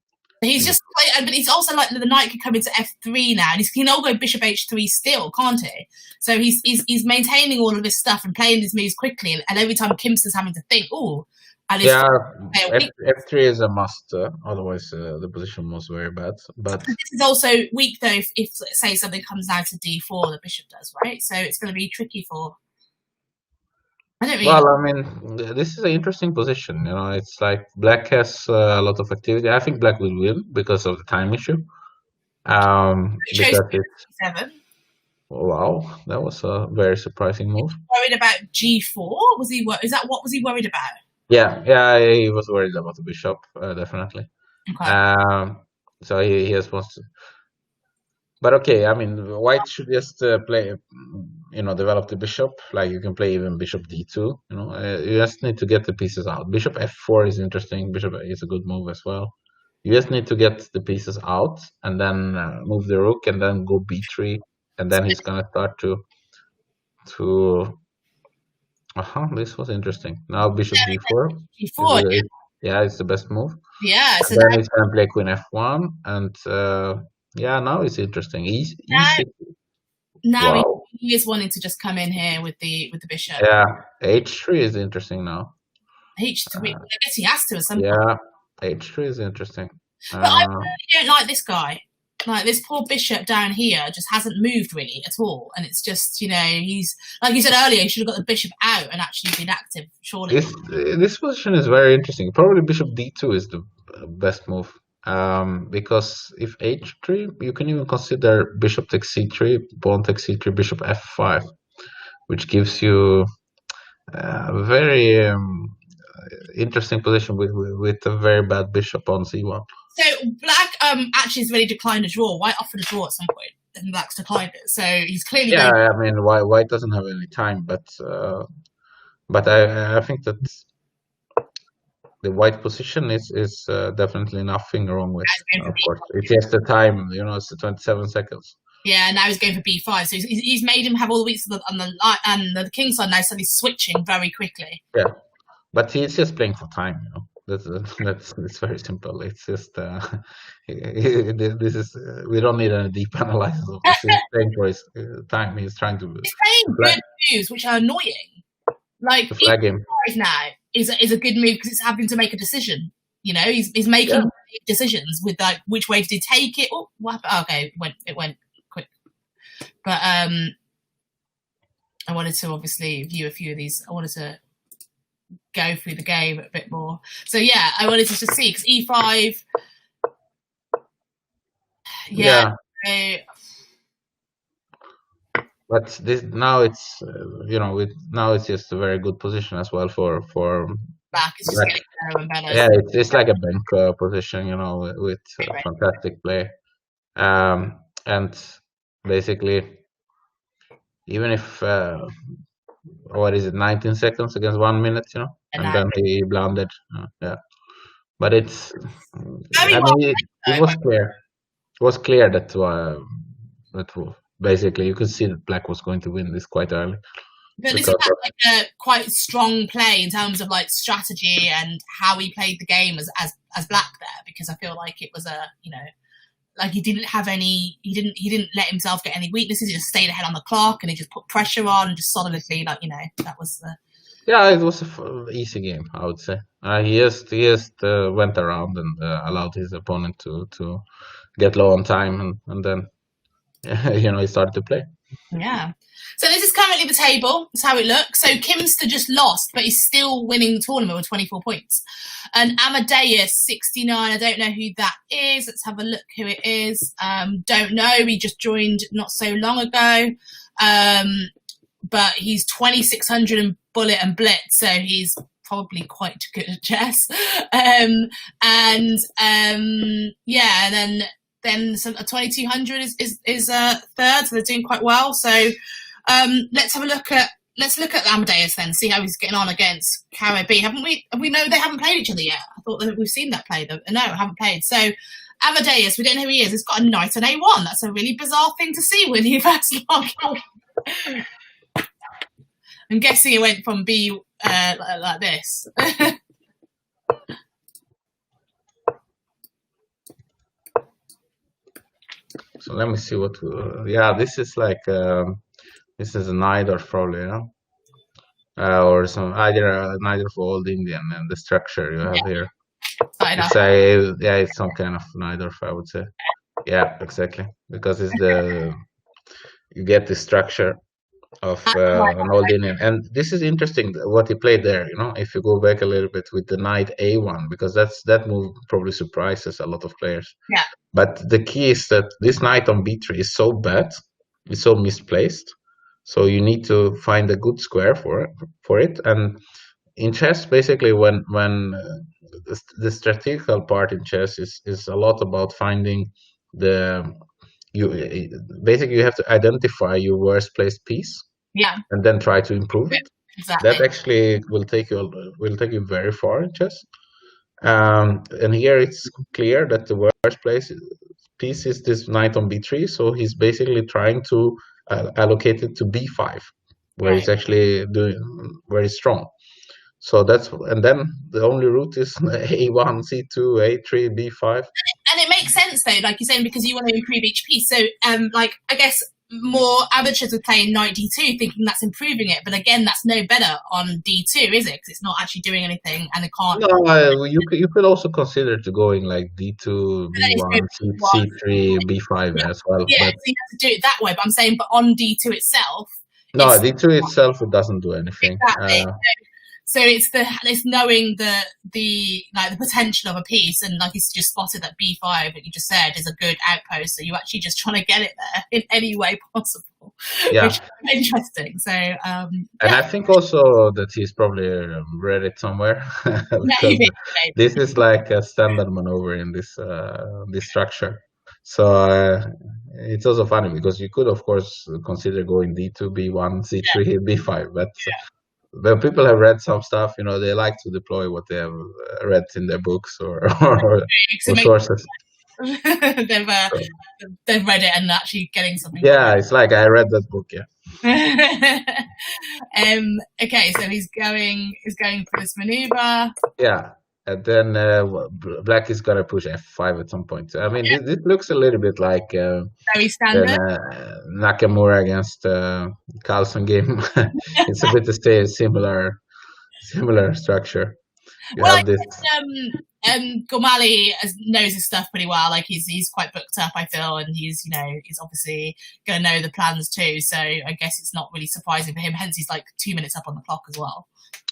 He's just but he's also like the knight can come into f3 now, and he can all go bishop h3 still, can't he? So he's maintaining all of this stuff and playing these moves quickly, and every time Kimster's having to think, f3 is a must. Otherwise, the position was very bad. But this is also weak though. If say something comes down to d4, the bishop does, right? So it's going to be tricky for. Well, I mean, this is an interesting position. It's like black has a lot of activity. I think black will win because of the time issue. Because it's 7. Wow, that was a very surprising move. Worried about g4? Was he worried about? Yeah, he was worried about the bishop, definitely. Okay. So he has supposed to. But okay, I mean, white should just play, develop the bishop. Like you can play even bishop d2. You just need to get the pieces out. Bishop f4 is interesting. Bishop is a good move as well. You just need to get the pieces out and then move the rook and then go b3, and then he's gonna start to. This was interesting. Now bishop g4. G4. Yeah, it's the best move. Yeah. So then he's gonna play queen f1 and. Now it's interesting. Now he is wanting to just come in here with the bishop. Yeah, h3 is interesting now. h3, I guess he has to at some point. Yeah, h3 is interesting. But I really don't like this guy. Like this poor bishop down here just hasn't moved really at all, and it's just he's like you said earlier, he should have got the bishop out and actually been active. Surely this position is very interesting. Probably bishop d2 is the best move. Because if h3, you can even consider bishop takes c3, pawn takes c3, bishop f5, which gives you a very interesting position with a very bad bishop on c1. So black actually has really declined a draw. White offered a draw at some point, and black's declined it. So he's clearly I mean, white doesn't have any time, but I think that. The white position is definitely nothing wrong with. Of course, it's just the time. It's the 27 seconds. Yeah, now he's going for b5. So he's made him have all the weeks on the king side now. So he's switching very quickly. Yeah, but he's just playing for time. That's it's very simple. It's just this is we don't need any deep analysis of this. He's playing for his time. He's trying to He's playing good moves, which are annoying. Like flag him now is a good move because it's having to make a decision. You know, he's making decisions with like which way did he take it? Oh, what happened? Okay, it went quick. But I wanted to obviously view a few of these. I wanted to go through the game a bit more. So yeah, I wanted to just see because E5. Yeah. But this now it's now it's just a very good position as well for Black. It's just getting better and better. Yeah, it's like a bank position, with fantastic play, and basically even if what is it, 19 seconds against 1 minute, and then he blundered, but it's it was clear. It was clear that basically you could see that Black was going to win this quite early. But this is like a quite strong play in terms of like strategy and how he played the game as Black there, because I feel like it was like he didn't let himself get any weaknesses. He just stayed ahead on the clock and he just put pressure on and just solidly that was the. Yeah, it was an easy game, I would say. He just went around and allowed his opponent to get low on time, and then he started to play. Yeah. So this is currently the table. That's how it looks. So Kimster just lost, but he's still winning the tournament with 24 points. And Amadeus, 69. I don't know who that is. Let's have a look who it is. Don't know. He just joined not so long ago. But he's 2600 in Bullet and Blitz, so he's probably quite good at chess. And then some 2200 is third, so they're doing quite well. So let's look at Amadeus then, see how he's getting on against Caro B. We know they haven't played each other yet? I thought that we've seen that play. No, haven't played. So Amadeus, we don't know who he is. He's got a knight on A1. That's a really bizarre thing to see when you first log on. I'm guessing it went from B like this. So let me see what. This is like this is a Nidor probably, or some either Nidor for Old Indian, and the structure you have here. It's some kind of Nidor, I would say. Yeah, exactly, because it's you get the structure of an Old Indian, and this is interesting what he played there. If you go back a little bit with the knight A1, because that move probably surprises a lot of players. Yeah. But the key is that this knight on B3 is so bad, it's so misplaced. So you need to find a good square for it. And in chess, basically, when the strategical part in chess is a lot about finding you have to identify your worst placed piece, and then try to improve it. Exactly. That actually will take you very far in chess. And here it's clear that the worst piece is this knight on B3, so he's basically trying to allocate it to B5, where he's actually very strong. So and then the only route is A1, C2, A3, B5. And it makes sense though, like you're saying, because you want to improve each piece. So I guess more amateurs are playing knight D2 thinking that's improving it, but again, that's no better on D2, is it? Because it's not actually doing anything and it can't. No, you could also consider to going like D2, B1, C3, B5 as well. Yeah, so you have to do it that way, but I'm saying, but on D2 itself. No, D2 itself, it doesn't do anything. Exactly. So it's knowing the potential of a piece, and like you just spotted that B5 that you just said is a good outpost. So you're actually just trying to get it there in any way possible, which is interesting. So and I think also that he's probably read it somewhere. Maybe. This is like a standard maneuver in this structure. So it's also funny because you could of course consider going D2, B1, C3, B5, but. When people have read some stuff, they like to deploy what they have read in their books or sources. They've read it and actually getting something. Yeah, it's like I read that book. Yeah. Okay, so he's going for this maneuver. Yeah, And then black is gonna push f5 at some point. I mean, this looks a little bit like Very standard. Nakamura against Carlsson game. It's a bit the similar structure. You Well, I have this. guess Gormali knows his stuff pretty well. Like he's quite booked up, I feel, and he's obviously going to know the plans too. So I guess it's not really surprising for him. Hence, he's like 2 minutes up on the clock as well.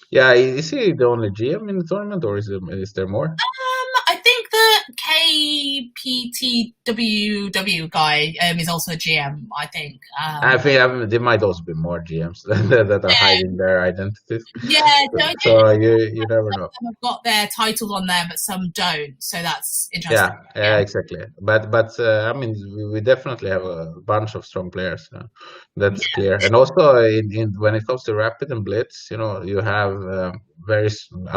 Yeah, is he the only GM in the tournament, or is there more? I think the KPTWW guy is also a GM. I think. I think there might also be more GMs that are hiding their identities. Yeah, so you never know. Some have got their titles on there, but some don't. So that's interesting. Yeah, exactly. But I mean, we definitely have a bunch of strong players. That's clear. And also, when it comes to Rapid and Blitz, you have a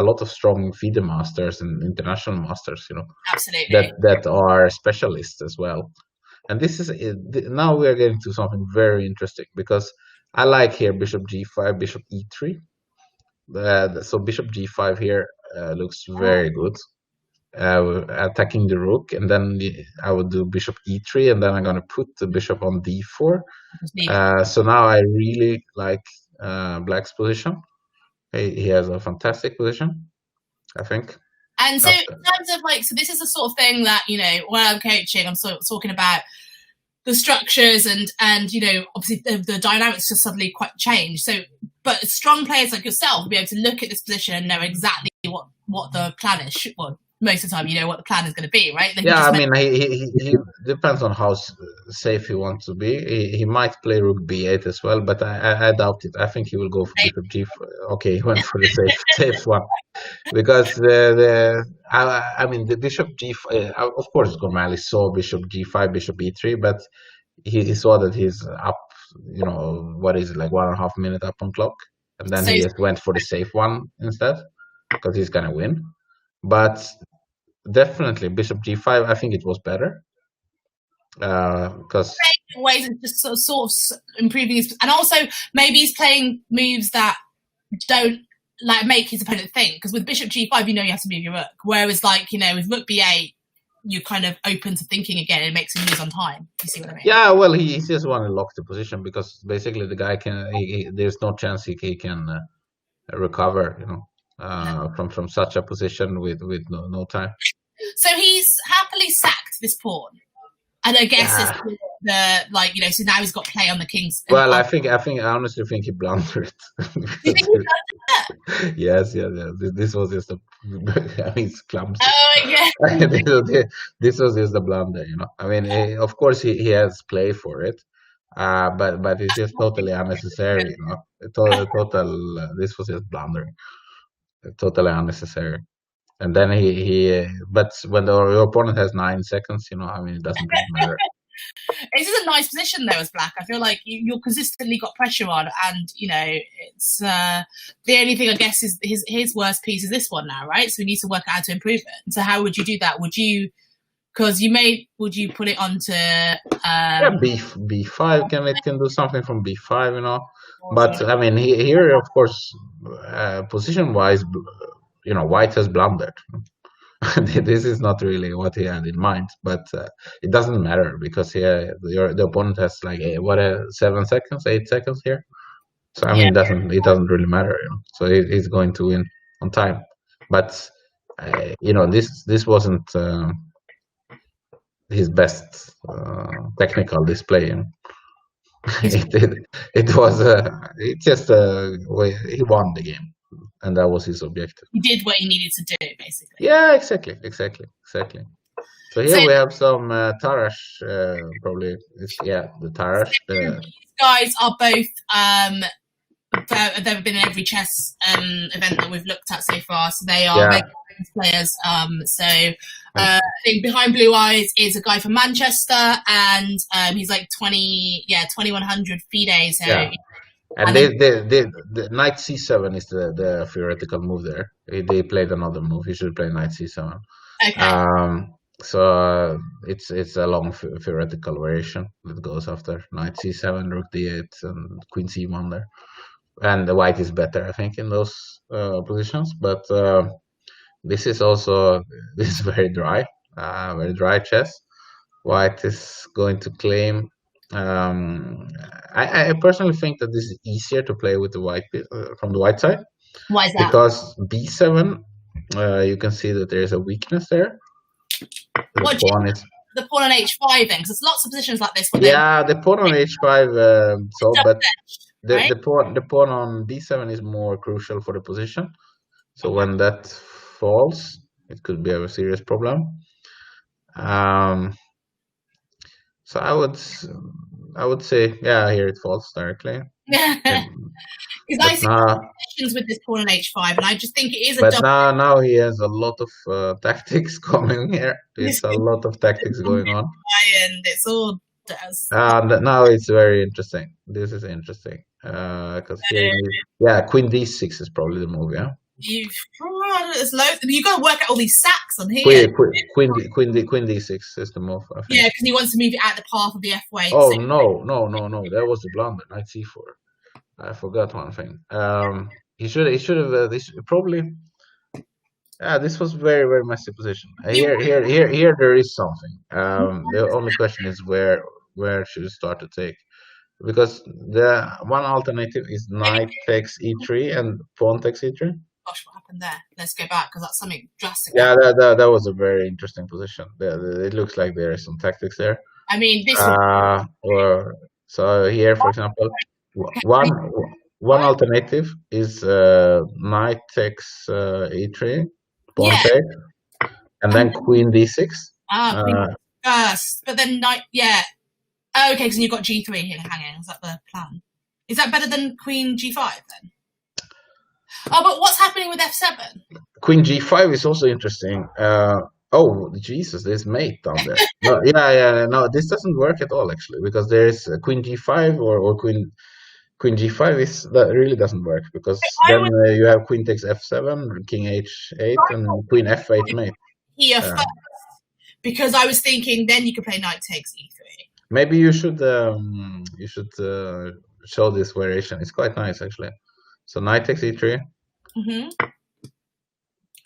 lot of strong FIDE masters and international masters. Absolutely. That are specialists as well. And this is now we are getting to something very interesting, because I like here Bishop G5, Bishop E3. So Bishop G5 here looks very good. Attacking the rook, and then I would do Bishop E3, and then I'm gonna put the bishop on D4. So now I really like Black's position. He has a fantastic position, I think. And so in terms of so this is the sort of thing that, when I'm coaching, I'm sort of talking about the structures and obviously the dynamics just suddenly quite change. So, but strong players like yourself will be able to look at this position and know exactly what the plan is. Well, most of the time, you know what the plan is going to be, right? Yeah, I mean, he depends on how safe he wants to be. He might play Rook B8 as well, but I doubt it. I think he will go for Bishop G4. Okay, he went for the safe one, because I mean the Bishop G5. Of course, Gormali saw Bishop G5, Bishop E3, but he saw that he's up. What is it, like 1.5 minutes up on clock, and then he just went for the safe one instead, because he's gonna win. But definitely Bishop G5, I think it was better, because ways of just sort of improving his, and also maybe he's playing moves that don't make his opponent think, because with Bishop G5 you have to move your rook, whereas with Rook B8 you're kind of open to thinking again, and it makes him lose on time. You see what I mean? Yeah, well, he just want to lock the position, because basically the guy there's no chance he can recover, from such a position with no time. So he's happily sacked this pawn, and I guess it's so now he's got play on the king's. Well, I honestly think he blundered it. You think he blundered that? Yes. This was just it's clumsy. Oh yeah. This was just a blunder, I mean, of course he has play for it, but it's just totally unnecessary, Total. This was just blundering, totally unnecessary. And then but when your opponent has 9 seconds, I mean, it doesn't really matter. This is a nice position though as Black. I feel like you're consistently got pressure on, and it's the only thing I guess is his worst piece is this one now, right? So we need to work out how to improve it. So how would you do that? Would you put it onto B5? Can do something from B5, But I mean, here of course, position wise, White has blundered. This is not really what he had in mind, but it doesn't matter, because here the opponent has 7 seconds, 8 seconds here. So I mean, it doesn't really matter, So he's going to win on time. But this wasn't his best technical display. It was just he won the game. And that was his objective. He did what he needed to do, basically. Yeah, exactly. So here we have some Tarash, probably. The Tarash. These guys are both. They've been in every chess event that we've looked at so far, so they are players. I think behind Blue Eyes is a guy from Manchester, and he's 2100 FIDE. So. And the Knight C7 is the theoretical move there. They played another move. He should play Knight C7. Okay. So it's a long theoretical variation that goes after Knight C7, Rook D8, and Queen C1 there. And the White is better, I think, in those positions. But This is also this is very dry chess. White is going to claim. I personally think that this is easier to play with the white from the white side. Why is that? Because b7, you can see that there is a weakness there. The pawn is the pawn on h5 then, because there's lots of positions like this. Yeah, the pawn on h5. But right? the pawn on d7 is more crucial for the position. So when that falls, it could be a serious problem. So I would say, yeah, here it falls directly. Because I see positions with this pawn on h5, and I just think it is a. But now he has a lot of tactics coming here. It's a lot of tactics going on, and it's all. Now it's very interesting. This is interesting because here, queen d6 is probably the move. Yeah. You got to work out all these sacks on here. Queen d6 is the move. I think. Yeah, because he wants to move it out the path of the f-way. Oh no! That was the blunder. Knight c4. I forgot one thing. He should have. This probably. Yeah, this was very, very messy position. Here there is something. The only question is where should you start to take, because the one alternative is knight takes e3 and pawn takes e3. Gosh, what happened there? Let's go back because that's something drastic. Yeah, that was a very interesting position. It looks like there is some tactics there. I mean, this. So here, for example, one alternative is knight takes e3. Pawn take, and then queen d6. Queen first, but then knight. Yeah. Oh, okay, because you've got g3 here hanging. Is that the plan? Is that better than queen g5 then? Oh, but what's happening with f7? Queen g5 is also interesting. Oh Jesus, there's mate down there. No, this doesn't work at all actually, because there's queen g5 or queen g5 that really doesn't work, because then you have queen takes f7, king h8, and queen f8 mate. Here first, because I was thinking then you could play knight takes e3. Maybe you should show this variation. It's quite nice actually. So knight takes e3.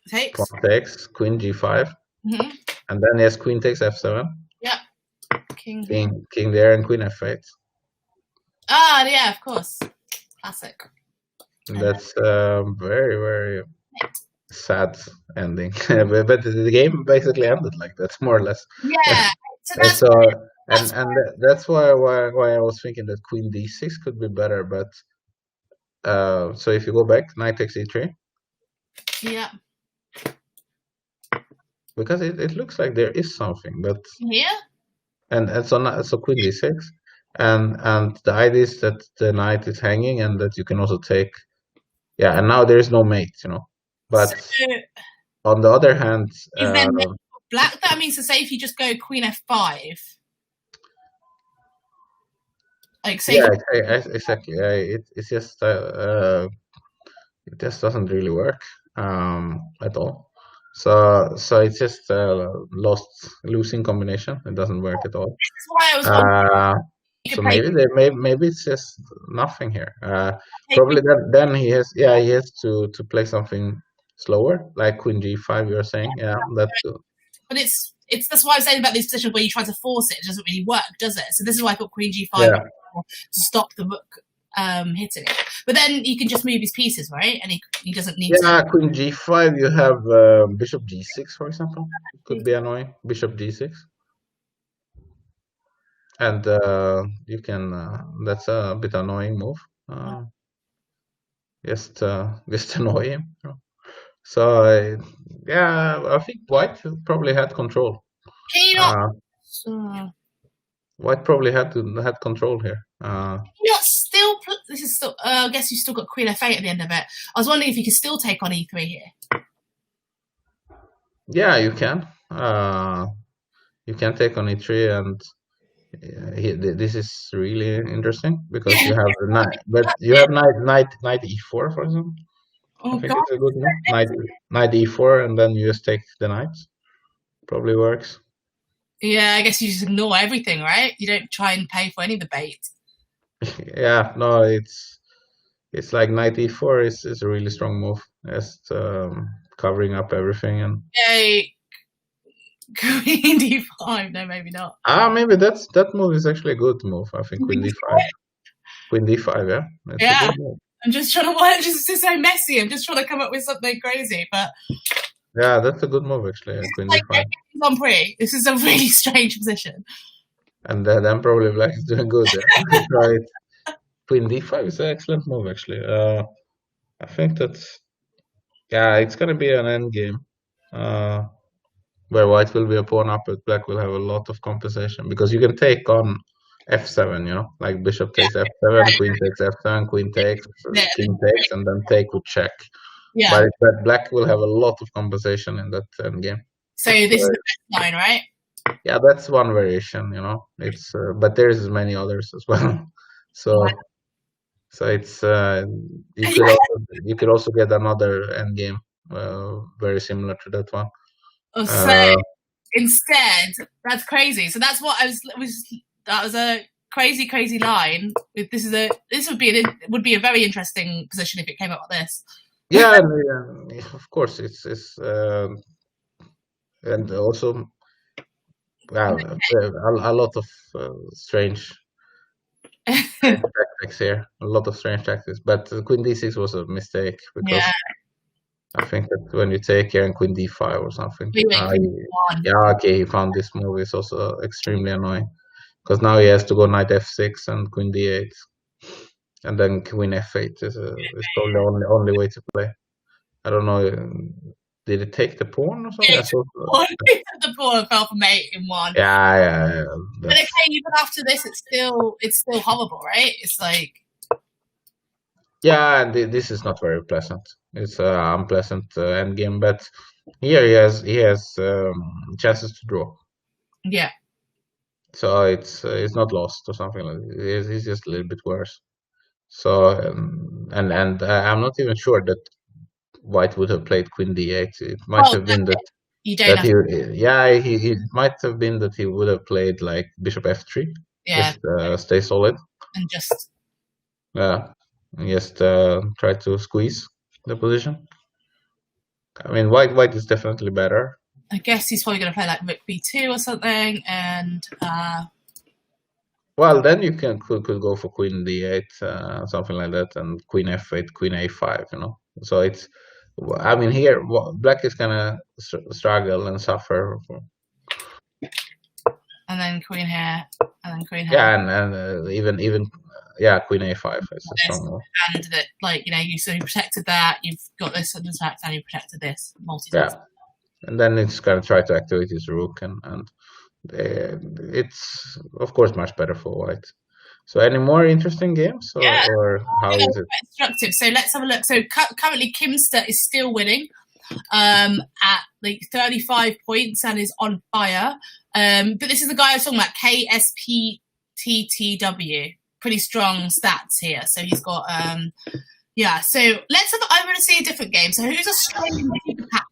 Takes. Pawn takes, queen g5, and then yes, queen takes f7. Yeah. King there, and queen f8. Yeah, of course. Classic. That's very, very sad ending. but the game basically ended like that, more or less. Yeah. And that's why I was thinking that queen d6 could be better. But so if you go back, knight takes e3. Yeah. Because it looks like there is something, but yeah. And so queen d6. And the idea is that the knight is hanging, and that you can also take, and now there is no mate, But on the other hand, is there black? That means to say if you just go queen f5, like say. Yeah, exactly. It's just it just doesn't really work at all. So it's just losing combination. It doesn't work at all. That's why I was wondering. So maybe it's just nothing here. Probably then he has to play something slower, like queen g5. You're saying, that. But it's that's why I was saying about these positions where you try to force it. It doesn't really work, does it? So this is why I thought queen g5 to stop the rook hitting it. But then you can just move his pieces, right? And he doesn't need. Yeah, queen g5. You have bishop g6, for example. It could be annoying. Bishop g6. And you can that's a bit annoying move. Just annoy him. So I think white probably had control. White probably had control here. This is still. I guess you still got queen f8 at the end of it. I was wondering if you could still take on e3 here. Yeah, you can. You can take on e3, and this is really interesting, because you have the knight, but you have knight e4, for example. I think it's a good move. Knight e4, and then you just take the knights. Probably works. Yeah, I guess you just ignore everything, right? You don't try and pay for any of the bait. Yeah, no, it's like knight e4 is a really strong move. Just covering up everything. And Queen d5. No, maybe not. Maybe that move is actually a good move. I think Queen d5. Queen d5, yeah. It's a good move. I'm just trying to work. This is so messy. I'm just trying to come up with something crazy, but yeah, that's a good move actually. Queen d5. On pre. This is a really strange position. And then probably Black is doing good there. Right. Queen d5 is an excellent move actually. I think that's it's gonna be an end game. Where White will be a pawn up, but Black will have a lot of compensation because you can take on f7, like Bishop takes f7, Queen takes f7, Queen takes, King takes, and then take with check. Yeah. But Black will have a lot of compensation in that endgame. So this is the best line, right? Yeah, that's one variation, It's but there's many others as well. So it's you could also get another endgame very similar to that one. So instead, that's crazy. So that's what that was a crazy line. This would be a very interesting position if it came up like this. Yeah, of course it's and also a lot of strange tactics here. A lot of strange tactics, but Queen d6 was a mistake because I think that when you take here and Queen d5 or something, he found this move is also extremely annoying because now he has to go knight f6 and Queen d8, and then Queen f8 is probably the only way to play. I don't know. Did it take the pawn or something? The pawn fell from 8 in 1. Yeah. But okay, even after this, it's still horrible, right? It's like. Yeah, this is not very pleasant. It's an unpleasant endgame, but here he has chances to draw. Yeah. So it's not lost or something like that. It's just a little bit worse. So and I'm not even sure that White would have played Queen d8. It might have been that he might have been that he would have played like Bishop f3. Yeah. Just stay solid. And just. Just try to squeeze the position. I mean, White is definitely better. I guess he's probably going to play like Rook b2 or something, and. Well, then you could go for Queen d8, something like that, and Queen f8, Queen a5. So it's. I mean, here Black is gonna struggle and suffer. And then Queen here, and then Queen here. Yeah, and even Queen a5 is a strong move. And that, you protected that. You've got this under attack, and you protected this. Yeah, and then it's gonna try to activate his rook, and it's of course much better for White. So any more interesting games, or how is it? Instructive. So let's have a look. So currently Kimster is still winning at like 35 points and is on fire. But this is the guy I was talking about, KSPTTW. Pretty strong stats here. So he's got So let's have. I'm going to see a different game. So who's Australian super cat?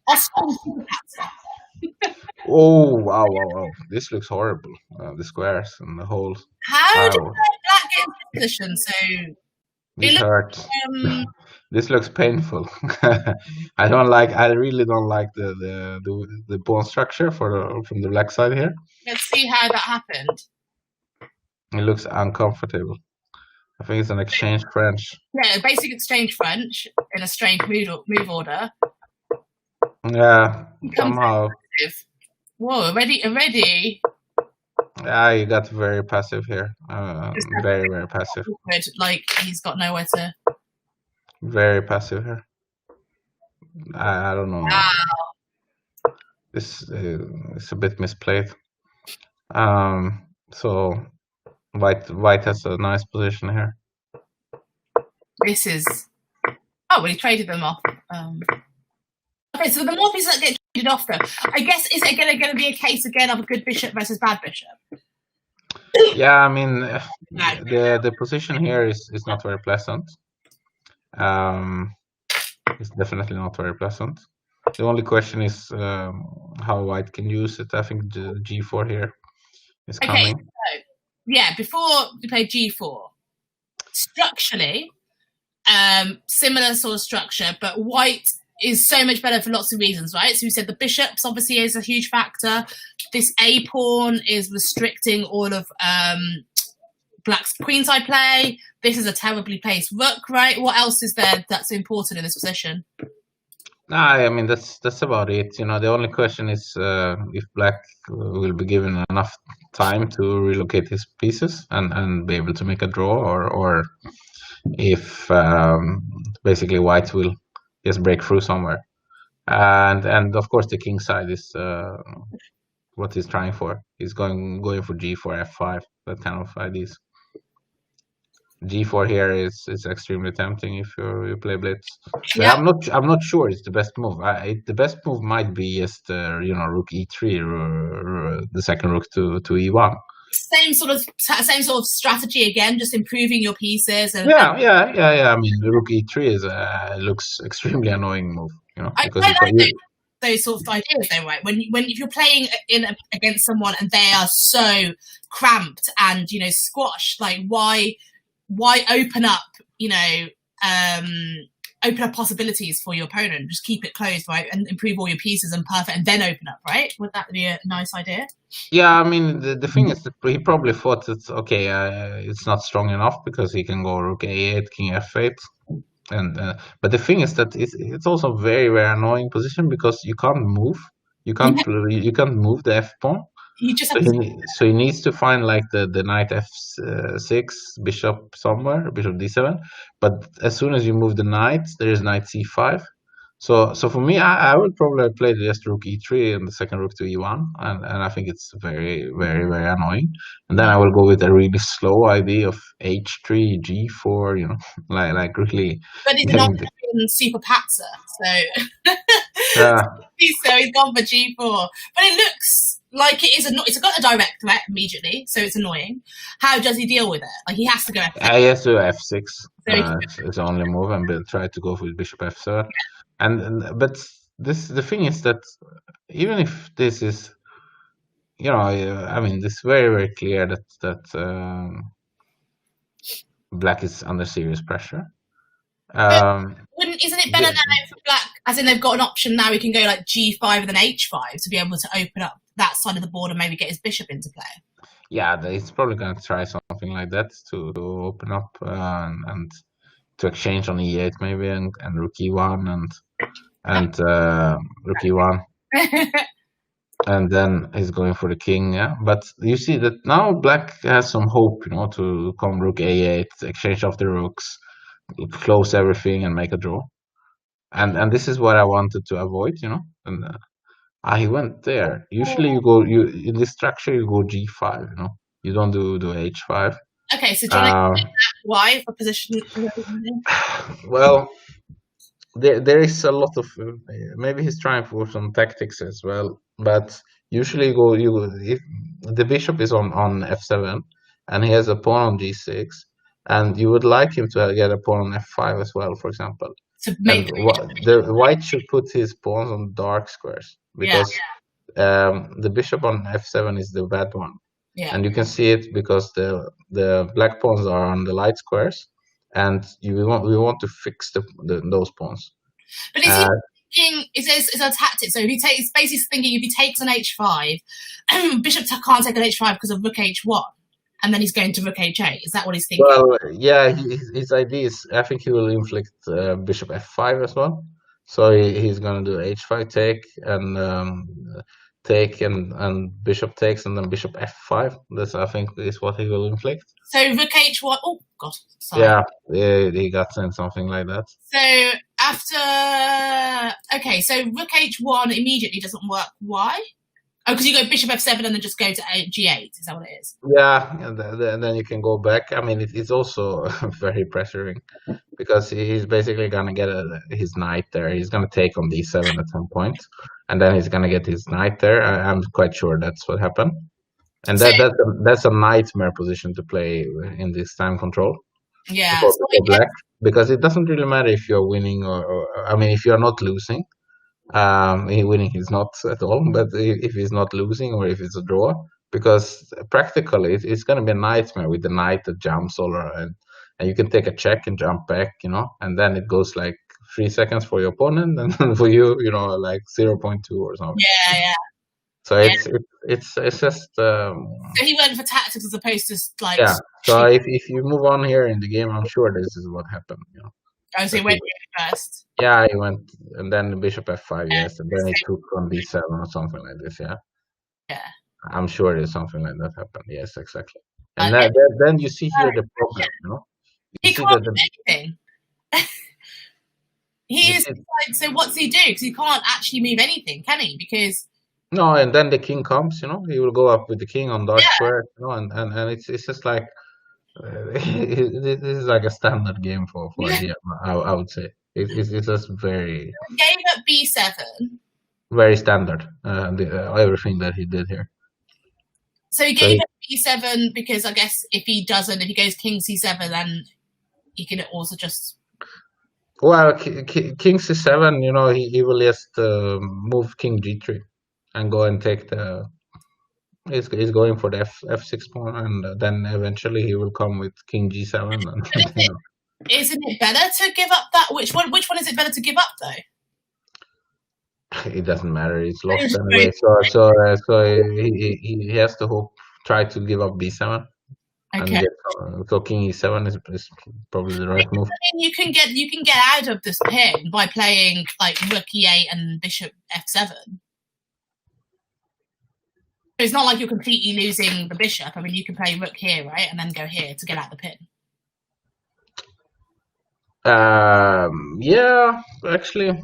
Oh wow! This looks horrible. The squares and the holes. How did Black get into position? So this hurts. This looks painful. I really don't like the pawn structure from the Black side here. Let's see how that happened. It looks uncomfortable. I think it's an exchange French. Yeah, basic exchange French in a strange move order. Yeah, somehow. Whoa, already. Yeah, you got very passive here. Very, very passive. Like he's got nowhere to. Very passive here. I don't know. Wow. This is a bit misplayed. So White has a nice position here. This is. Oh, well, he traded them off. Okay, so the more pieces that get traded off, though, I guess is it going to be a case again of a good bishop versus bad bishop? Yeah, I mean the position here is not very pleasant. It's definitely not very pleasant. The only question is how White can use it. I think G4 here is coming. So, before you play G4, structurally, similar sort of structure, but White is so much better for lots of reasons, right? So we said the bishops obviously is a huge factor. This A pawn is restricting all of Black's queenside play. This is a terribly placed rook, right? What else is there that's important in this position? I mean, that's about it. The only question is if Black will be given enough time to relocate his pieces and be able to make a draw, or if basically White will just break through somewhere. And of course the king side is what he's trying for. He's going for g4, f5, that kind of ideas. G4 here is extremely tempting if you play Blitz. Yeah. I'm not sure it's the best move. The best move might be just rook e3, the second rook to e1. Same sort of strategy again, just improving your pieces. And, yeah. I mean, the rook e3 looks extremely annoying move. I quite like those sort of ideas, though, right? When if you're playing against someone and they are so cramped and squashed, like why open up open up possibilities for your opponent? Just keep it closed, right, and improve all your pieces and perfect, and then open up, right? Would that be a nice idea? Yeah, I mean, the thing is that he probably thought that it's not strong enough because he can go rook a8, king f8, and but the thing is that it's also a very, very annoying position because you can't move, you can't move the f pawn. You just so he needs to find like the knight f6, bishop somewhere, bishop d7. But as soon as you move the knight, there is knight c5. So for me, I would probably play just rook e3 and the second rook to e1, and I think it's very, very, very annoying. And then I will go with a really slow idea of h3, g4, like really. But he's not super patzer, so so he's gone for g4. But it looks like it is it's got a direct threat immediately, so it's annoying. How does he deal with it? Like he has to go f6. He has to f6. It's the only move, and try to go with bishop f7. But the thing is that even if this is, I mean, it's very, very clear that Black is under serious pressure. Isn't it better now for Black, as in they've got an option now, he can go like g5 and then h5 to be able to open up that side of the board and maybe get his bishop into play? Yeah, he's probably going to try something like that to open up and to exchange on e8 maybe, and rook e1 and rook e1. And then he's going for the king, yeah. But you see that now Black has some hope, to come rook a8, exchange off the rooks, close everything and make a draw. And this is what I wanted to avoid, And he went there. Usually you in this structure you go g5, You don't do h5. Okay, so do you want to explain that why for position? Well, there is a lot of maybe he's trying for some tactics as well, but usually if the bishop is on f7 and he has a pawn on g6, and you would like him to get a pawn on f5 as well, for example. The white should put his pawns on dark squares because the bishop on f7 is the bad one. Yeah. And you can see it because the black pawns are on the light squares, and we want to fix those pawns. But is he thinking? It's a tactic. So if he takes, basically thinking if he takes an h5, bishop can't take an h5 because of rook h1, and then he's going to rook h8. Is that what he's thinking? Well, yeah. His idea is, I think he will inflict bishop f5 as well. So he's going to do h5 take and bishop takes, and then bishop f5. This, I think, is what he will inflict. So rook h1. Oh God, sorry. Yeah, he got sent something like that. So so rook h1 immediately doesn't work. Why? Oh, because you go bishop f7 and then just go to g8. Is that what it is? Yeah, and then you can go back. I mean, it's also very pressuring because he's basically gonna get his knight there. He's gonna take on d7 at some point, and then he's gonna get his knight there. I'm quite sure that's what happened, and that's a nightmare position to play in this time control. Yeah, for Black, because it doesn't really matter if you're winning or I mean, if you're not losing. Winning is not at all, but if he's not losing or if it's a draw, because practically it's going to be a nightmare with the knight that jumps all around, and you can take a check and jump back, and then it goes like 3 seconds for your opponent, and for you, like 0.2 or something. Yeah. So it's just So he went for tactics as opposed to like. yeah. So if you move on here in the game, I'm sure this is what happened. Oh, so he went first. Yeah, he went, and then the bishop f5, yes, and then he took on d7 or something like this. Yeah. Yeah. I'm sure there's something like that happened. Yes, exactly. And Okay. then you see here the problem. You He see can't that do anything. He's like, so what's he do? Because he can't actually move anything, can he? Because no, and then the king comes. He will go up with the king on dark square. And it's just like this is like a standard game for DM. I would say it's just very gave up b7. very standard. Everything that he did here. So he gave up b7 because I guess if he goes king c7, then he can also just. Well, king c7, he will just move king g3 and go and take the. He's going for the f6 pawn, and then eventually he will come with king g7. And, Isn't it better to give up that? Which one is it better to give up though? It doesn't matter. It's lost anyway. So he has to try to give up b7. Okay. And so king e7 is probably the right move. You can get out of this pin by playing like rook e8 and bishop f7. It's not like you're completely losing the bishop. I mean, you can play rook here, right, and then go here to get out the pin. Yeah, actually,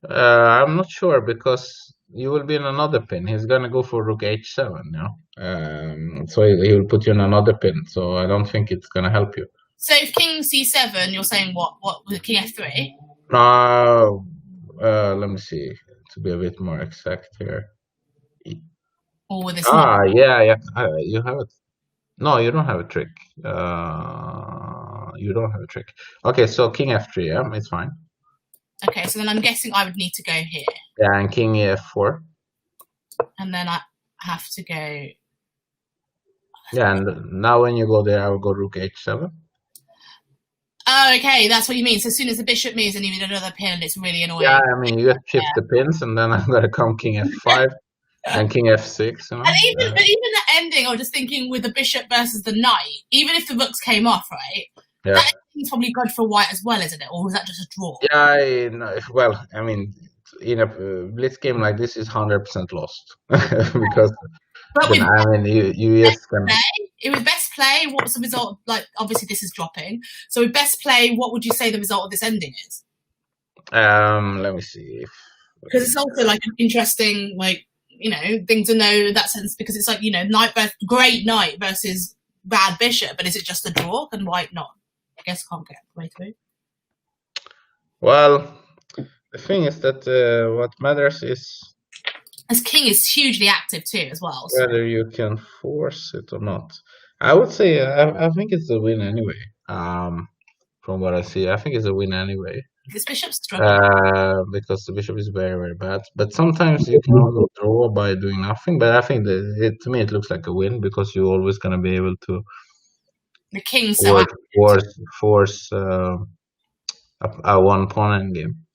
I'm not sure because you will be in another pin. He's gonna go for rook h7, so he will put you in another pin. So I don't think it's gonna help you. So if king c7, you're saying what with king f3? Let me see to be a bit more exact here. Or with this? Yeah. You have it. No, you don't have a trick. You don't have a trick. Okay, so king f3, yeah, it's fine. Okay, so then I'm guessing I would need to go here. Yeah, and king f4. And then I have to go. Yeah, and now when you go there, I will go rook h7. Oh, okay, that's what you mean. So as soon as the bishop moves and you need another pin, and it's really annoying. Yeah, I mean, you have shift the pins, and then I'm gonna come king f5 and king f6. And even the ending, I was just thinking with the bishop versus the knight, even if the rooks came off, right? Yeah. That ending's probably good for white as well, isn't it? Or was that just a draw? Yeah, well, I mean, in a blitz game like this is 100% lost because I mean, you just can. With best play, what's the result? Like, obviously, this is dropping. So, with best play, what would you say the result of this ending is? Let me see. Because it's also like an interesting, like, thing to know in that sense. Because it's like, great knight versus bad bishop. But is it just a draw? Can white not? I guess can't get way through. Well, the thing is that what matters is. As king is hugely active too, as well. So. Whether you can force it or not. I would say I think it's a win anyway. From what I see, I think it's a win anyway. This bishop's struggling. Because the bishop is very, very bad. But sometimes you can also draw by doing nothing. But I think that to me it looks like a win because you're always gonna be able to. The king force a one pawn end game.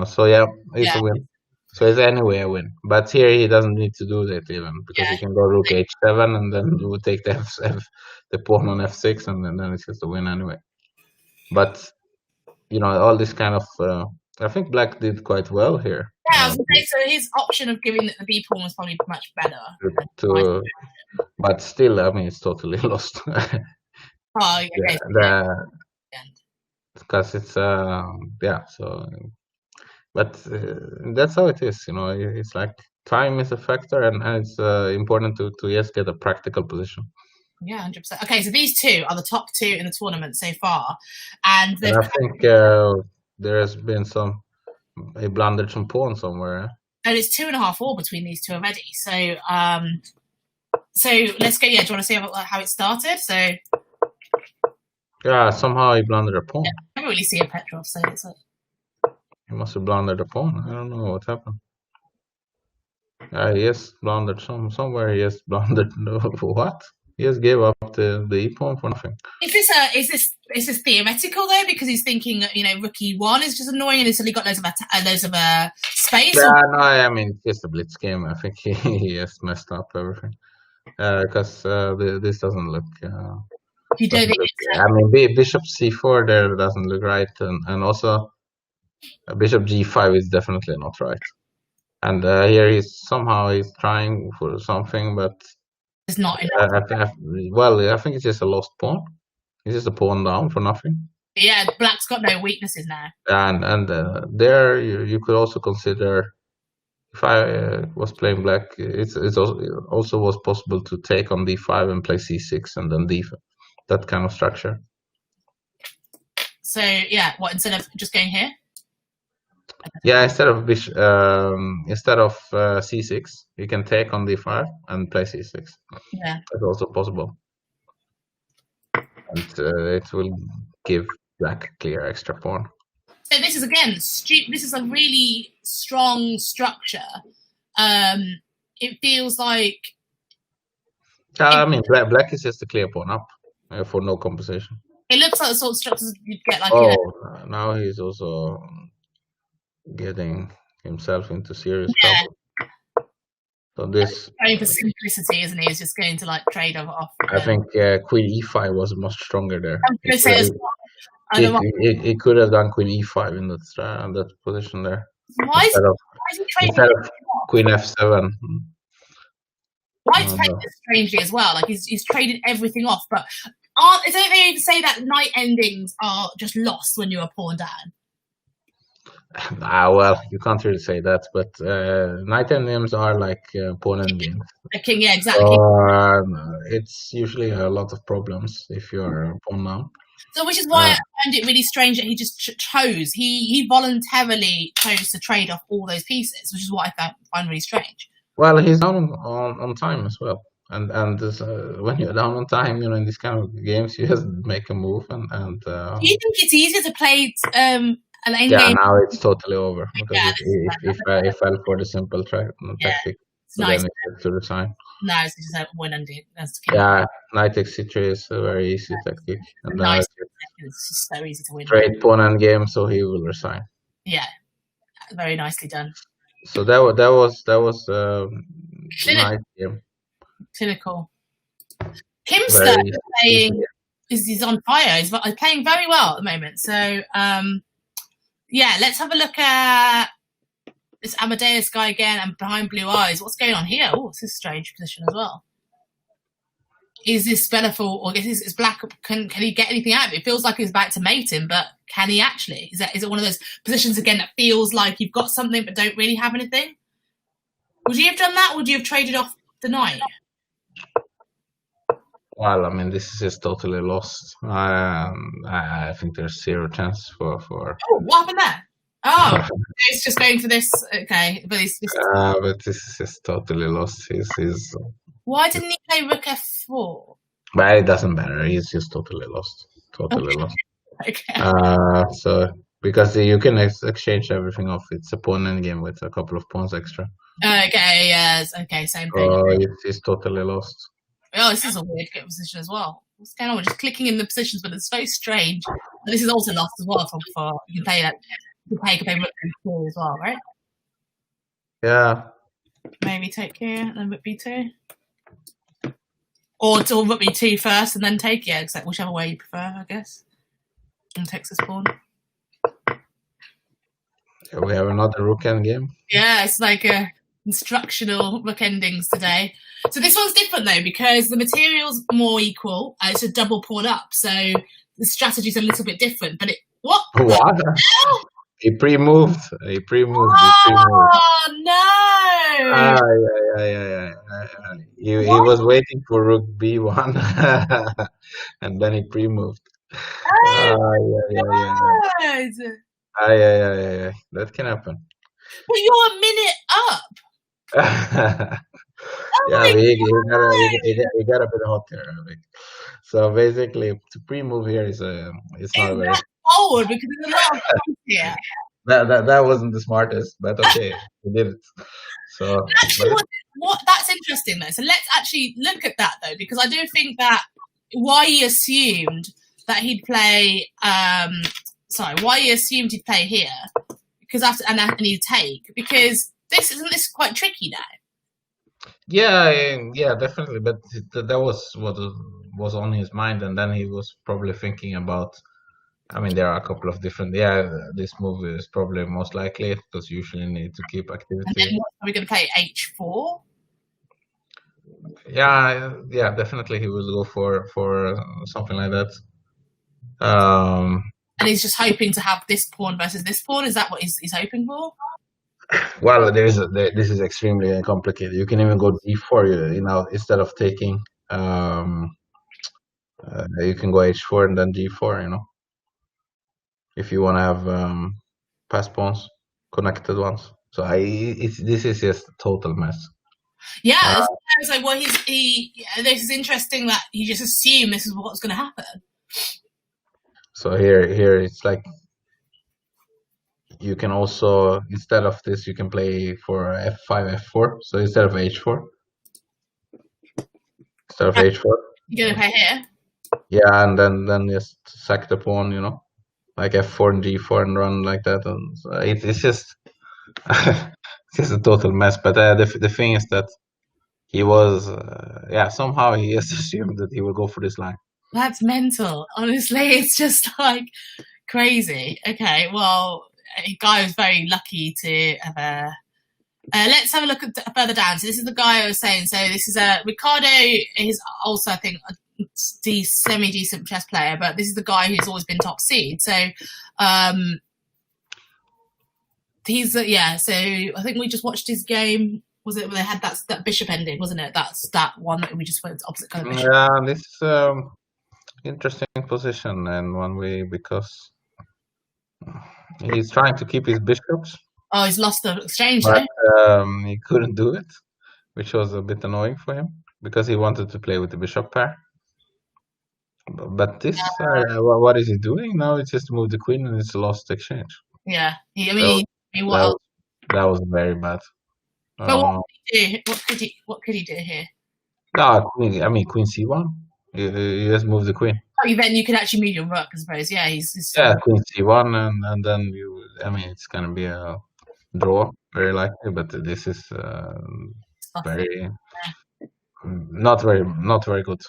So yeah, it's a win. So it's anyway a win. But here he doesn't need to do that even because he can go rook h7 and then you would take the pawn on f6 and then it's just a win anyway. But all this kind of I think black did quite well here. Yeah, I was gonna say, so his option of giving the b pawn was probably much better. But still, I mean, it's totally lost. Oh, okay. Because it's so. But that's how it is, It's like time is a factor, and it's important to just get a practical position. Yeah, 100%. Okay, so these two are the top two in the tournament so far, and I think there has been he blundered some pawn somewhere. And it's 2.5 all between these two already. So, so let's go. Yeah, do you want to see how it started? So. Yeah, somehow he blundered a pawn. Yeah, I never really see a Petrov, so it's like. He must have blundered the pawn. I don't know what happened. He has blundered somewhere. He has blundered what? He just gave up the e-pawn for nothing. Is this theoretical though? Because he's thinking, rook e1 is just annoying, and he's suddenly got loads of space. Yeah, no, I mean, it's just a blitz game. I think he has messed up everything because this doesn't look. You don't think I mean, bishop c4 there doesn't look right, and also bishop g5 is definitely not right. And here he's trying for something, but it's not enough. I think it's just a lost pawn. It's just a pawn down for nothing. Yeah, black's got no weaknesses now. And there you could also consider, if I was playing black, it's also was possible to take on d5 and play c6 and then d5, that kind of structure. So yeah, what, instead of just going here? Yeah, instead of c6, you can take on d5 and play c6. Yeah, that's also possible, and it will give black a clear extra pawn. So this is again this is a really strong structure. It feels like. I mean, black is just a clear pawn up for no compensation. It looks like the sort of structures you'd get like. Now he's also getting himself into serious trouble. So this going for simplicity, isn't he? He's just going to like trade off. I think queen e5 was much stronger there. I'm going to say he could have done queen e5 in that position there. Why is he trading instead of queen f7? White's playing this strangely as well. Like he's traded everything off, but don't they even say that knight endings are just lost when you're a pawn down? Well, you can't really say that, but knight endings are like pawn endings. A king, yeah, exactly. It's usually a lot of problems if you're a pawn now. So, which is why I find it really strange that he just chose. He voluntarily chose to trade off all those pieces, which is what I find really strange. Well, he's down on time as well, and this, when you're down on time, in these kind of games, you just make a move and. Do you think it's easier to play an end game? Now it's totally over because if I fell for the simple tactic, it's nice. Then it's to resign. No, it's just a one ending. Knight takes c3 is a very easy tactic, and nice. It's just so easy to win. Trade pawn end game, so he will resign. Yeah, very nicely done. So that was nice game. Clinical. Kimster is playing. He's on fire. He's playing very well at the moment. So yeah, let's have a look at this Amadeus guy again and behind blue eyes. What's going on here? Oh, it's a strange position as well. Is this Spellerful, or is black? Can he get anything out of it? It feels like he's about to mate him, but can he actually? Is it one of those positions again that feels like you've got something but don't really have anything? Would you have done that? Would you have traded off the knight? Well, I mean, this is just totally lost. I think there's zero chance for. Oh, what happened there? Oh, it's just going for this. Okay, but but this is just totally lost. He's. Why didn't he play rook f4? But it doesn't matter. He's just totally lost. Totally lost. Okay. So because you can exchange everything off. It's a pawn endgame with a couple of pawns extra. Okay. Yes. Okay. Same thing. He's totally lost. Oh, this is a weird position as well. What's going on? We're just clicking in the positions, but it's very strange. And this is also lost as well. For you can play that. You can play rook b2 as well, right? Yeah. Maybe take here and then rook b2. Or rook b2 first and then take, except whichever way you prefer, I guess. And takes this pawn. We have another rook end game. Yeah, it's like instructional rook endings today. So this one's different though because the material's more equal. It's a double pawn up, so the strategy's a little bit different. But what? He pre-moved. Oh no! Yeah. He was waiting for rook b1, and then he pre-moved. Yeah. That can happen. But you're a minute up. He got a bit hot there. So basically, to pre-move here it's not very forward because there's a lot of here. That wasn't the smartest, but okay, we did it. So, actually, what that's interesting though. So let's actually look at that though, because I do think that why he assumed that he'd play. Why he assumed he'd play here, because after and he'd take, because this quite tricky now. Yeah, definitely. But that was what was on his mind, and then he was probably thinking about. I mean, there are a couple of different. Yeah, this move is probably most likely because you usually need to keep activity. And then are we going to play h4? Yeah, definitely he will go for something like that. And he's just hoping to have this pawn versus this pawn. Is that what he's hoping for? Well, this is extremely complicated. You can even go d4. Instead of taking, you can go h4 and then d4. If you want to have pass pawns, connected ones. So this is just a total mess. Yeah, I was like, well, this is interesting that he just assumed this is what's going to happen. So here it's like you can also, instead of this, you can play for f5, f4. So instead of h4, you're going to play here. Yeah, and then just sack the pawn, like f4 and g4 and run like that. And so it's just it's just a total mess. But the thing is that he was somehow he just assumed that he would go for this line. That's mental. Honestly, it's just like crazy. Okay, well, guy was very lucky to have a. Let's have a look at further down. So this is the guy I was saying. So this is Ricardo. Is also, I think, a semi-decent chess player, but this is the guy who's always been top seed. So he's So I think we just watched his game. Was it when they had that bishop ending? Wasn't it? That's that one that we just went opposite kind of bishop. Yeah, this interesting position in one way because he's trying to keep his bishops. Oh, he's lost the exchange, but he couldn't do it, which was a bit annoying for him because he wanted to play with the bishop pair. But this, what is he doing now? It's just move the queen and it's a lost exchange. Yeah, that was very bad. But what could he do here? No, queen c1. You just move the queen. Oh, then you can actually move your rook, I suppose. Yeah, queen c1, and then it's gonna be a draw, very likely. But this is not very good.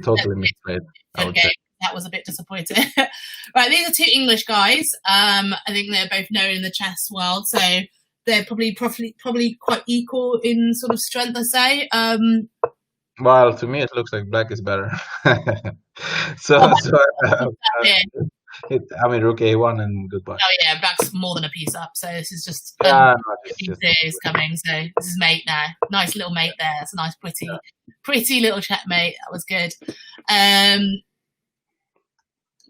Totally misplayed. Okay, that was a bit disappointing. Right, these are two English guys. I think they're both known in the chess world, so they're probably quite equal in sort of strength, I say. Well, to me, it looks like black is better. Rook a1 and goodbye. Oh yeah, black's more than a piece up. So this is just is coming. So this is mate now. Nice little mate there. It's a nice, pretty little checkmate. That was good.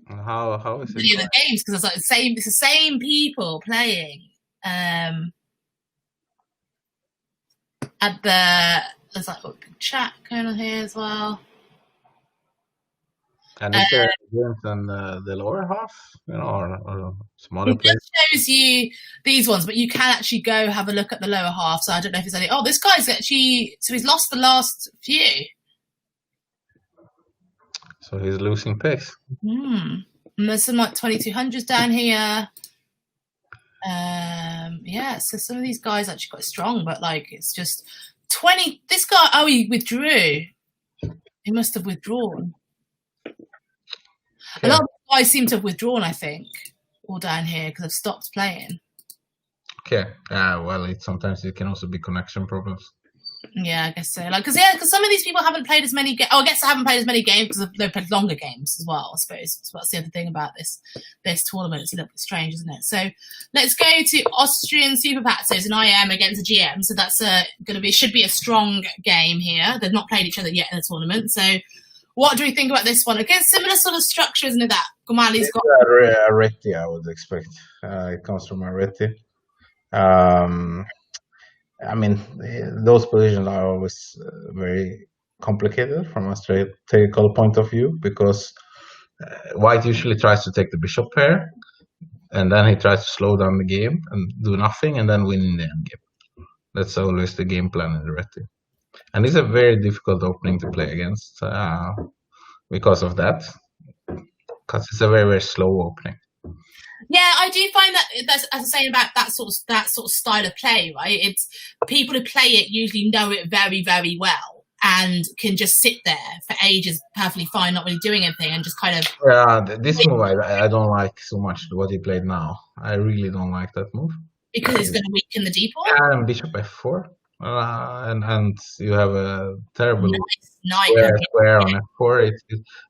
How is it? The games, because it's like it's the same people playing. There's like chat going on here as well. And is there games on the lower half, or some other place? It shows you these ones, but you can actually go have a look at the lower half. So I don't know if there's any. Oh, this guy's actually. So he's lost the last few. So he's losing pace. And there's some like 2200s down here. So some of these guys actually quite strong, but like it's just 20. This guy, he withdrew. He must have withdrawn. A lot of guys seem to have withdrawn, I think, all down here because they've stopped playing. Okay. Well, sometimes it can also be connection problems. Yeah, I guess so. Because some of these people haven't played as many games. I guess they haven't played as many games because they've played longer games as well, I suppose. So that's the other thing about this tournament. It's a little bit strange, isn't it? So let's go to Austrian Super Patzos and IM against the GM. So that's should be a strong game here. They've not played each other yet in the tournament. So what do we think about this one? Again, similar sort of structure, isn't it? That Gomali's got Areti, I would expect. It comes from Areti. Those positions are always very complicated from a strategical point of view because White usually tries to take the bishop pair, and then he tries to slow down the game and do nothing, and then win in the end game. That's always the game plan in the red team. And it's a very difficult opening to play against because of that. Because it's a very, very slow opening. Yeah, I do find that's as I was saying about that sort of style of play, right? It's people who play it usually know it very, very well and can just sit there for ages perfectly fine, not really doing anything, and just kind of. Yeah, this move I don't like so much what he played now. I really don't like that move. Because it's going to weaken the d pawn. Yeah, and bishop f4, and you have a terrible nice square on f4,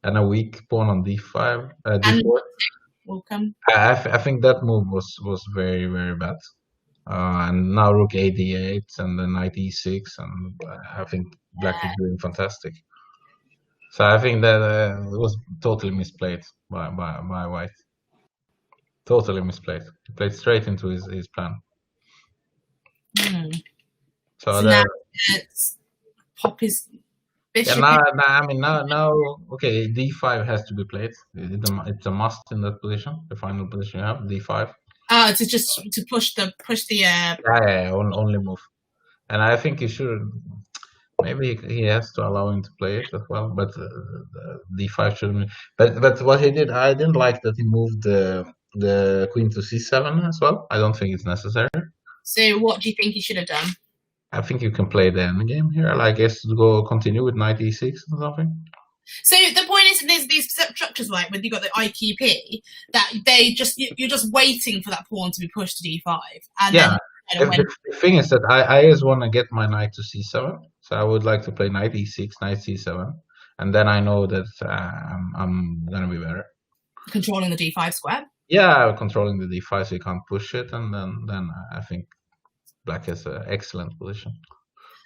and a weak pawn on d5, d4. Welcome. I think that move was very, very bad. And now rook a d8 and then knight e6, and I think black is doing fantastic. So I think that it was totally misplayed by white. Totally misplayed. He played straight into his plan. So now let's pop his bishop. Yeah, now, okay, d5 has to be played. It's a must in that position. The final position you have, d5. To push the. Yeah, only move. And I think he should. Maybe he has to allow him to play it as well, but d5 shouldn't. But what he did, I didn't like that he moved the queen to c7 as well. I don't think it's necessary. So what do you think he should have done? I think you can play the endgame here. I guess go continue with knight e6 or something. So the point is, there's these structures, right? When you got the IQP, that you're just waiting for that pawn to be pushed to d5, and yeah. then the thing is that I just want to get my knight to c7, so I would like to play knight e6, knight c7, and then I know that I'm gonna be better. Controlling the d5 square. Yeah, controlling the d5, so you can't push it, and then I think black has an excellent position.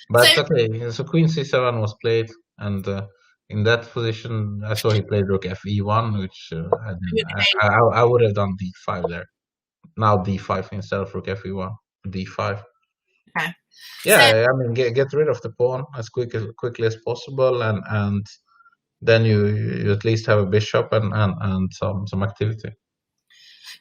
But okay, so queen c7 was played, and in that position, I saw he played rook fe1, which I would have done d5 there. Now d5 instead of rook fe1, d5. Okay. Yeah, I mean, get rid of the pawn as quickly as possible, and then you at least have a bishop and some activity.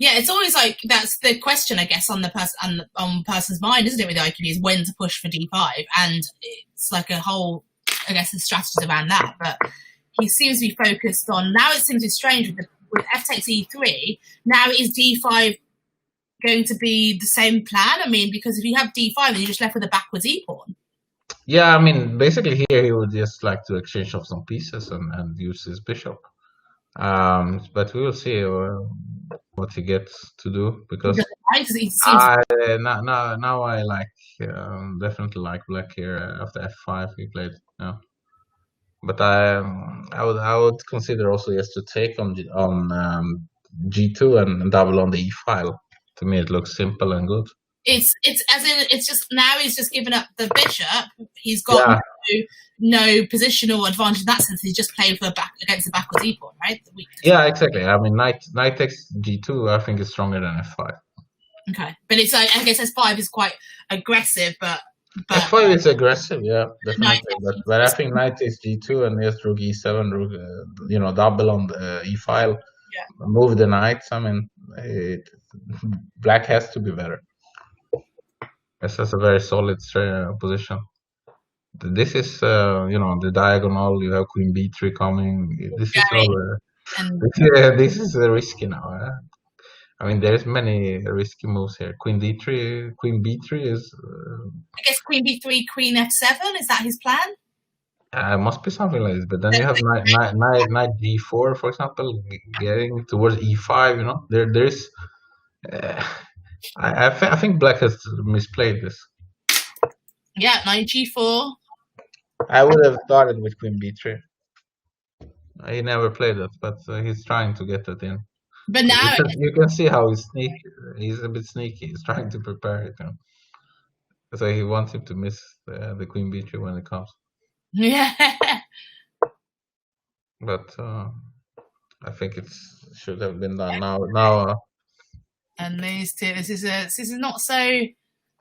Yeah, it's always like that's the question, I guess, on the person on person's mind, isn't it? With IQB is when to push for d5, and it's like a whole, I guess, the strategies around that. But he seems to be focused on now. It seems to be strange with f takes e3. Now is d5 going to be the same plan? I mean, because if you have d5, then you're just left with a backwards e pawn. Yeah, I mean, basically here he would just like to exchange off some pieces and use his bishop. But we will see what he gets to do, because now I like definitely like black here after f5 he played. Yeah, but I would consider also just to take on g2 and double on the e file. To me, it looks simple and good. It's as in it's just now he's just given up the bishop. He's got no positional advantage in that sense. He's just playing against the backwards e pawn, right? Yeah, exactly. I mean, knight takes g2. I think is stronger than f5. Okay, but it's I guess s5 is quite aggressive, but f5 is aggressive, yeah, definitely. But I think knight takes g2 and just rook e7, rook, double on the e file. Yeah. Move the knights. I mean, black has to be better. This is a very solid position. This is, the diagonal. You have queen b3 coming. This is all. This is risky now. I mean, there's many risky moves here. Queen d3, queen b3 is. I guess queen b3, queen f7. Is that his plan? It must be something like this. But then you have knight g4, for example, getting towards e5. There's. I think black has misplayed this. Yeah, knight g4. I would have started with queen b3. He never played it, but he's trying to get that in. But now you can see how he's sneaky. He's a bit sneaky. He's trying to prepare it. So he wants him to miss the queen b3 when it comes. Yeah. But I think it should have been done now. And these two. This is not so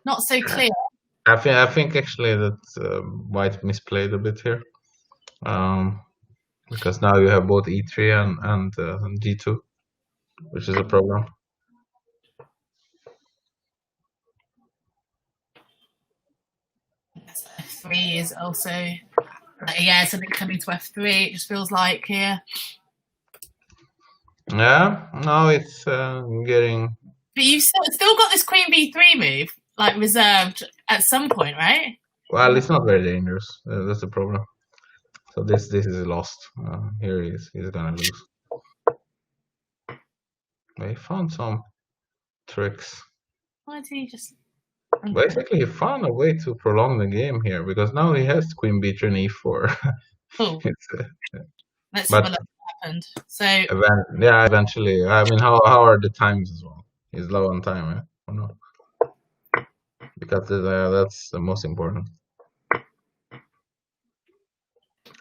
clear. I think actually that white misplayed a bit here, because now you have both e3 and g2, which is a problem. f3 is also, something coming to f3. It just feels like here. Yeah, now it's getting. But you've still got this queen b3 move, like reserved at some point, right? Well, it's not very dangerous. That's the problem. So this is lost. Here he is. He's gonna lose. He found some tricks. Why did he just? Basically, he found a way to prolong the game here because now he has queen b3 and e4. Cool. Let's but have a look what happened. So eventually. I mean, how are the times as well? He's low on time, eh? Or no? Because that's the most important.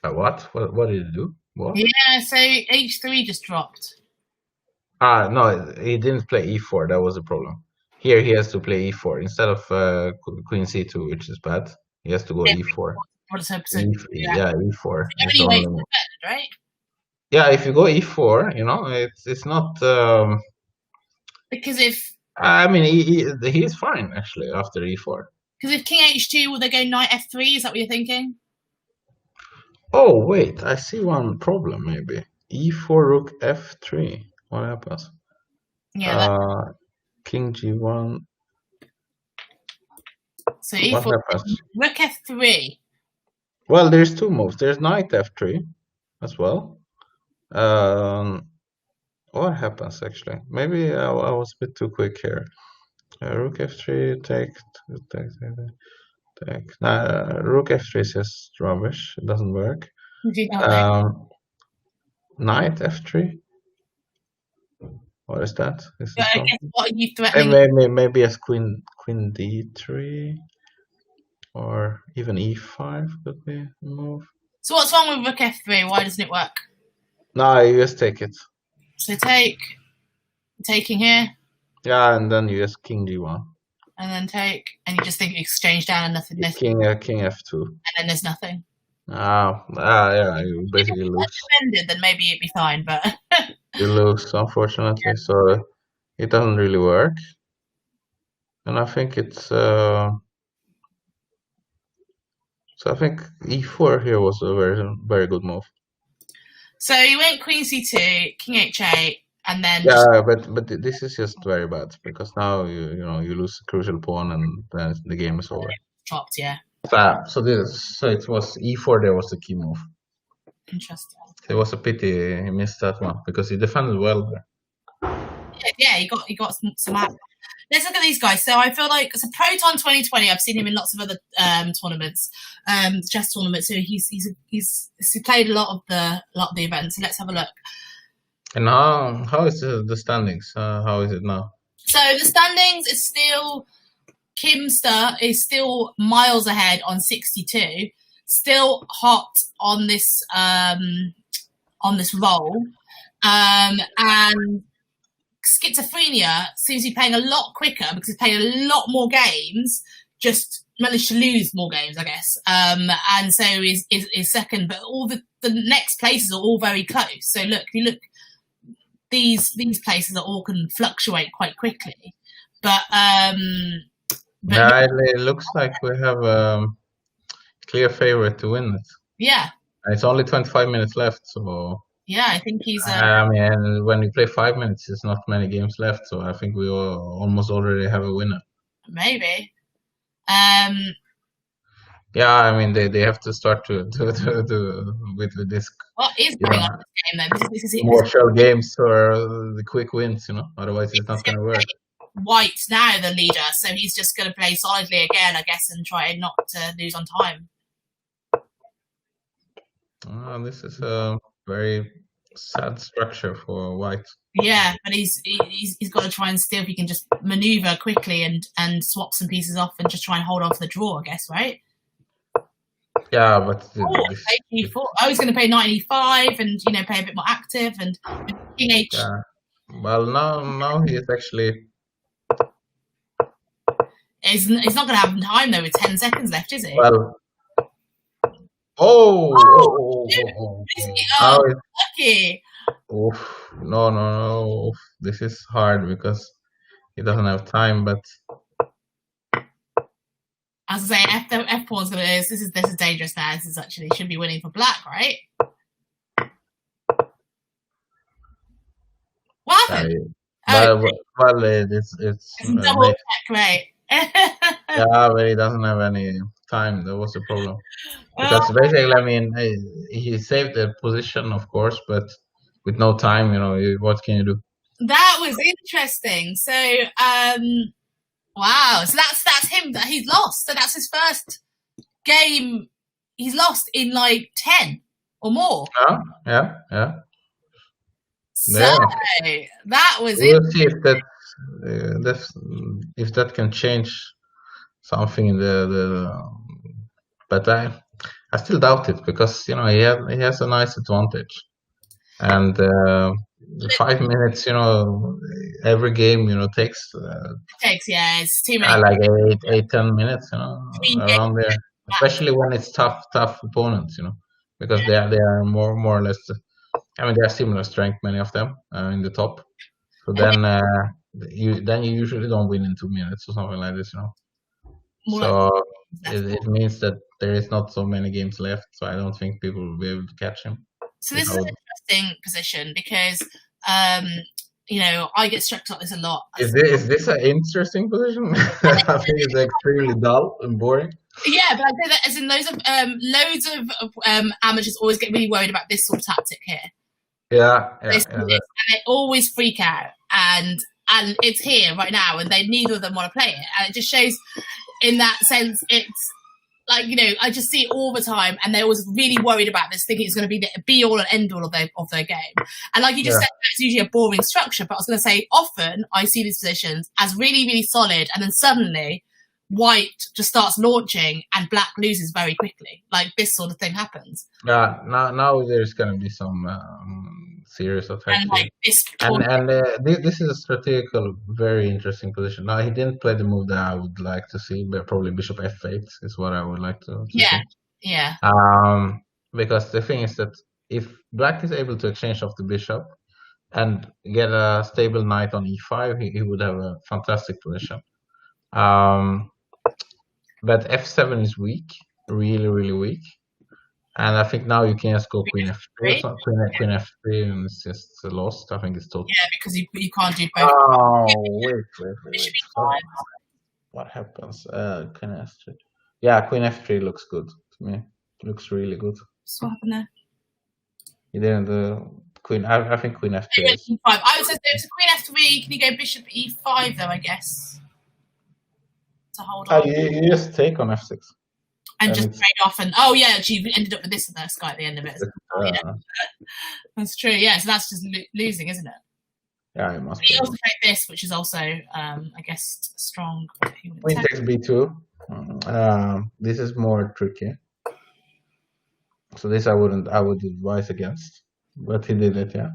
What did he do? What? Yeah, so h3 just dropped. No, he didn't play e4. That was the problem. Here he has to play e4 instead of queen c2, which is bad. He has to go e4. Yeah, e4. Right? Yeah, if you go e4, it's not. Because if I mean, he's fine actually after e4. Because if king h2, will they go knight f3? Is that what you're thinking? Oh wait, I see one problem maybe. e4 rook f3. What happens? Yeah. King g1. So e4 rook f3. Well, there's two moves. There's knight f3 as well. What happens actually? Maybe I was a bit too quick here. Rook f3 take. Rook f3 is just rubbish. It doesn't work. Knight f3. What is that? Is I guess what are you threatening? Maybe as queen d3 or even e5 could be a move. So what's wrong with rook f3? Why doesn't it work? No, you just take it. So taking here. Yeah, and then you just king g1. And then take, and you just think you exchange down and nothing. King f2. And then there's nothing. Yeah, you basically lose. If defended, then maybe it'd be fine, but you lose, unfortunately. Yeah. So it doesn't really work. And I think it's so I think e4 here was a very good move. So you went queen c2, king h8, and then but this is just very bad because now you lose a crucial pawn and then the game is over. Dropped, yeah. So it was e4. There was the key move. Interesting. It was a pity he missed that one because he defended well there. Yeah, he got some. Let's look at these guys. So I feel like it's a Proton 2020. I've seen him in lots of other tournaments, chess tournaments. So he's played a lot of the events. So let's have a look. And how is the standings? How is it now? So the standings is still Kimster is still miles ahead on 62. Still hot on this roll, and Schizophrenia seems to be playing a lot quicker because he's playing a lot more games. Just managed to lose more games, I guess, and so is second. But all the next places are all very close. So look, if you look, these places are all can fluctuate quite quickly. But yeah, it looks like we have a clear favorite to win it. Yeah. It's only 25 minutes left, so. Yeah, I think he's. I mean, when we play 5 minutes, there's not many games left, so I think we almost already have a winner. Maybe. Yeah, I mean, they have to start to with this. What is going on in this game though? This is more shell games or the quick wins, Otherwise, it's not going to work. White's now the leader, so he's just going to play solidly again, I guess, and try not to lose on time. This is a very sad structure for White. Yeah, but he's got to try and see if he can just maneuver quickly and swap some pieces off and just try and hold on to the draw, I guess, right? Yeah, but I was going to play knight e5 and play a bit more active and king h. Yeah. Well, now he is actually. He's not going to have time though with 10 seconds left, is he? Well. Lucky. No. This is hard because he doesn't have time, but As I say, F pawn's gonna. This is dangerous now. This is actually should be winning for black, right? What happened? It's double checkmate. Yeah, but he doesn't have any time. That was the problem. Because basically, I mean, he saved the position, of course, but with no time, what can you do? That was interesting. So, wow. So that's him. That he's lost. So that's his first game. He's lost in like 10 or more. Yeah. So that was We'll see if that can change something in but I still doubt it because he has a nice advantage, and 5 minutes, every game, takes it's too many. like 8-10 minutes, around there, especially when it's tough opponents, because they are more or less. I mean, they are similar strength, many of them in the top. So then you usually don't win in 2 minutes or something like this, So it means that there is not so many games left. So I don't think people will be able to catch him. So this is an interesting position because, I get struck like this a lot. Is this an interesting position? I think it's extremely dull and boring. Yeah, but I say that as in loads of amateurs always get really worried about this sort of tactic here. Yeah. And they always freak out, and it's here right now, and neither of them want to play it, and it just shows. In that sense, it's like I just see it all the time, and they're always really worried about this, thinking it's going to be the be all and end all of their game. And like you just said, it's usually a boring structure. But I was going to say, often I see these positions as really, really solid, and then suddenly white just starts launching, and black loses very quickly. Like this sort of thing happens. Yeah, now there's going to be some serious attack. And this is a strategical, very interesting position. Now he didn't play the move that I would like to see, but probably bishop f8 is what I would like to see. Yeah. Because the thing is that if black is able to exchange off the bishop and get a stable knight on e5, he would have a fantastic position. But f7 is weak, really, really weak. And I think now you can just go queen f3, queen f3, and it's just lost. I think it's total. Yeah, because you can't do both. Oh, wait. What happens? Queen f3. Yeah, queen f3 looks good to me. Looks really good. What's happened there? You didn't do queen. I think queen f3. E5. I would say there's a queen f3. Can you go bishop e5 though? I guess. To hold on. You just take on f6. And just trade off, and you ended up with this guy at the end of it. That's true. Yeah, so that's just losing, isn't it? Yeah, it must. He also played this, which is also, I guess, strong. Queen takes b2. This is more tricky. So this I would advise against, but he did it. Yeah.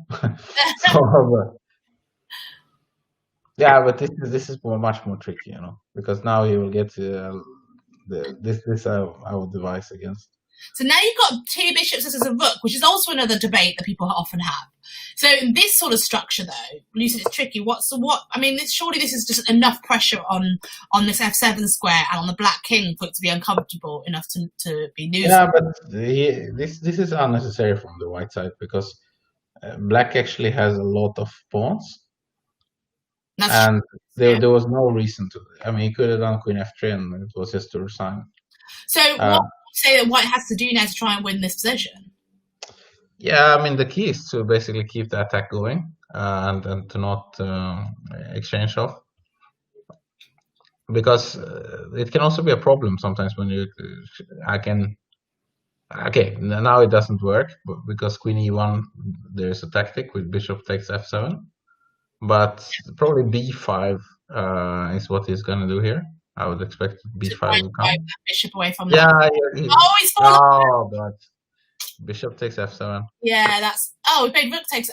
But this is much more tricky, because now he will get this I would advise against. So now you've got two bishops as a rook, which is also another debate that people often have. So in this sort of structure, though, you said it's tricky. I mean, surely this is just enough pressure on this f7 square and on the black king for it to be uncomfortable enough to be losing. Yeah, but this is unnecessary from the white side because black actually has a lot of pawns. And there was no reason to. I mean, he could have done queen f3 and it was just to resign. So what would you say that white has to do now to try and win this position? Yeah, I mean, the key is to basically keep the attack going and to not exchange off. Because it can also be a problem sometimes when okay, now it doesn't work because queen e1, there's a tactic with bishop takes f7. But probably b5 is what he's going to do here. I would expect b5 will come. Bishop away from he's but bishop takes f7. Yeah, that's. We played rook takes.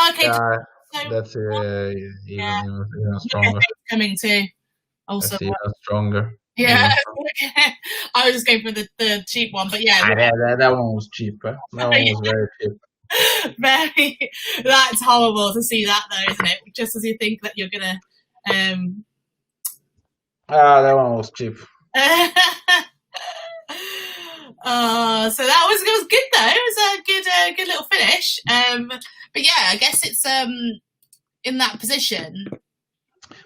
Okay. That's even stronger. Coming too. Also even stronger. Yeah. I was just going for the cheap one, but yeah. That one was cheap. That one was very cheap. That's horrible to see that though, isn't it? Just as you think that you're gonna that one was cheap. So that was good though. It was a good little finish. But yeah, I guess it's in that position.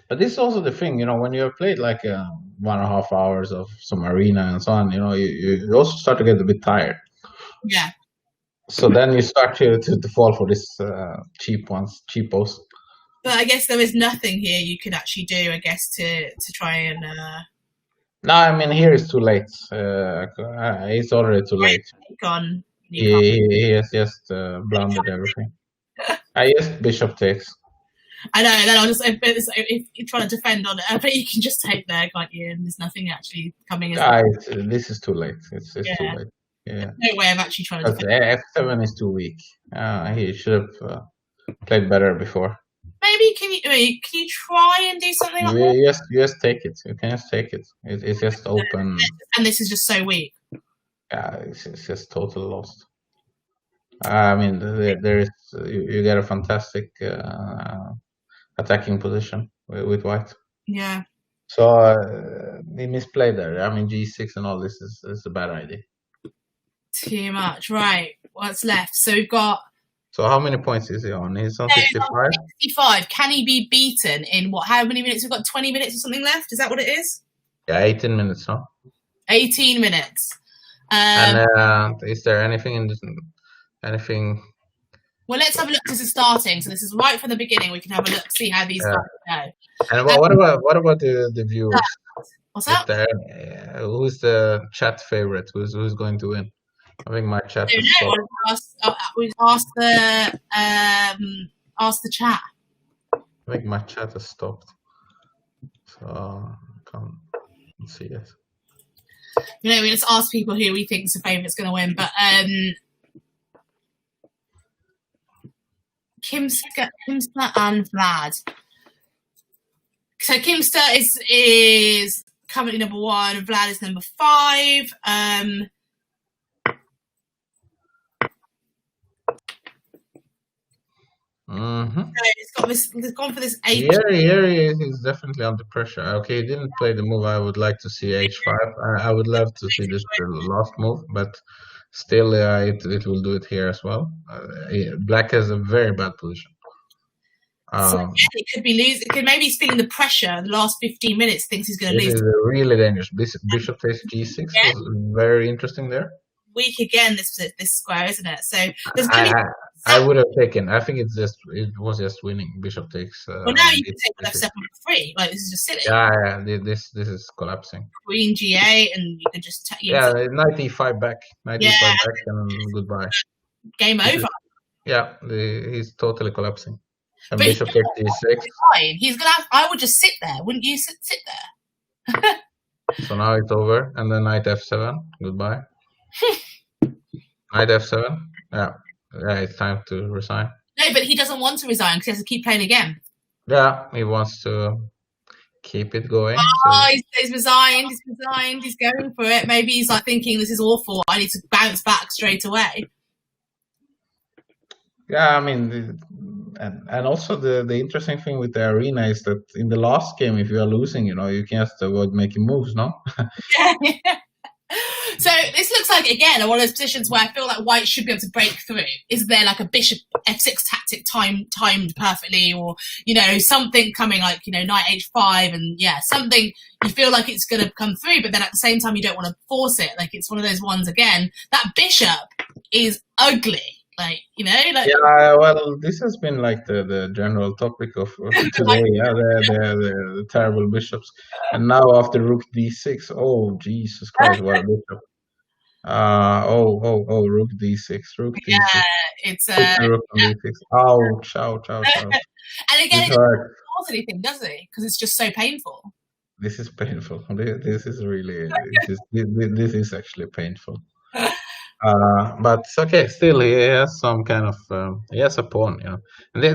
But this is also the thing, when you have played like 1.5 hours of some arena and so on, you also start to get a bit tired. Yeah. So then you start to fall for this cheapos. But I guess there is nothing here you could actually do, I guess, to try and. No, I mean here it's too late. It's already too late. Gone. He has just blundered everything. I just bishop takes. I know. Then I'll just if you're trying to defend on it, but you can just take there, can't you? And there's nothing actually coming. This is too late. It's too late. Yeah. There's no way of actually trying to defend. F7 is too weak. He should have played better before. Maybe can you try and do something like that? You just take it. You can just take it. It's just open. And this is just so weak. Yeah, it's just totally lost. I mean, there is you get a fantastic attacking position with white. Yeah. So he misplayed there. I mean, G6 and all this is a bad idea. Too much, right? What's left? So we've got. So how many points is he on? He's on 65? 65. Can he be beaten in what? How many minutes? We've got 20 minutes or something left. Is that what it is? Yeah, 18 minutes, no? 18 minutes. And is there anything anything? Well, let's have a look. This is starting, so this is right from the beginning. We can have a look, see how these guys go. And what about the viewers? What's up? Who's the chat favorite? Who's going to win? I think my chat is stopped. We asked the chat. I think my chat has stopped. So I can't see it. We just ask people who we think is the favourite's going to win, but Kimster and Vlad. So Kimster is currently number 1. Vlad is number 5. It's gone for this 8. Here he's definitely under pressure. Okay, he didn't play the move I would like to see, H5. I would love to see this last move, but still it will do it here as well. Black has a very bad position. So he could be losing. Maybe he's feeling the pressure. The last 15 minutes, thinks he's going to lose. This is really dangerous. Bishop takes G6 was very interesting there. Weak again. This square, isn't it? So there's I would have taken. I think it was just winning. Bishop takes. Well, now you can take F7 for free. Like, this is just silly. Yeah. This is collapsing. Queen G8, and you can just knight E5 back. Knight E5 back, and goodbye. Game over. Yeah, he's totally collapsing. And but Bishop takes D6. He's gonna. I would just sit there. Wouldn't you sit there? So now it's over, and then knight F7. Goodbye. Knight F7. Yeah, it's time to resign. No, but he doesn't want to resign because he has to keep playing again. Yeah, he wants to keep it going. He's resigned. He's resigned. He's going for it. Maybe he's like thinking, this is awful. I need to bounce back straight away. Yeah, I mean, and also the interesting thing with the arena is that in the last game, if you are losing, you can just avoid making moves, no? Yeah. So this looks like, again, one of those positions where I feel like white should be able to break through. Is there like a bishop F6 tactic timed perfectly, or, something coming like, knight H5 and something you feel like it's going to come through, but then at the same time you don't want to force it. Like, it's one of those ones, again, that bishop is ugly. Yeah, well, this has been like the general topic of today. The terrible bishops, and now after rook d6, oh Jesus Christ, what a bishop! Rook d6, rook d6. Yeah, it's rook d6. Ouch! And again, it doesn't cause anything, does it? Because it's just so painful. This is painful. This is really. This is actually painful. But okay, still he has some kind of he has a pawn, And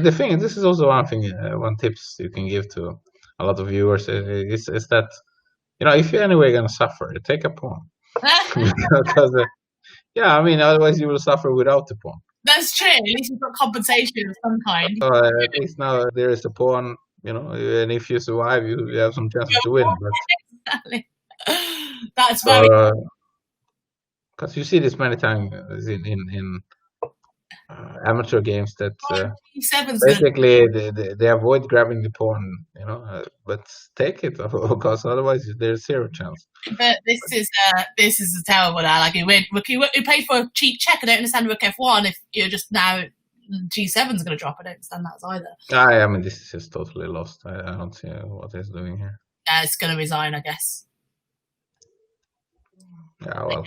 the thing, this is also one thing, one tips you can give to a lot of viewers is that if you're anyway gonna suffer, take a pawn. Because I mean, otherwise you will suffer without the pawn. That's true. At least you've got compensation of some kind. So at least now there is a pawn, and if you survive, you have some chances to win. But, exactly. That's very. Because you see this many times in amateur games that G7's basically they avoid grabbing the pawn, but take it, because otherwise there's zero chance. But this is a terrible now. Like you pay for a cheap check. I don't understand Rook F1 if you're just now G7's going to drop. I don't understand that either. I mean, this is just totally lost. I don't see what he's doing here. Yeah, it's going to resign, I guess. Yeah, well,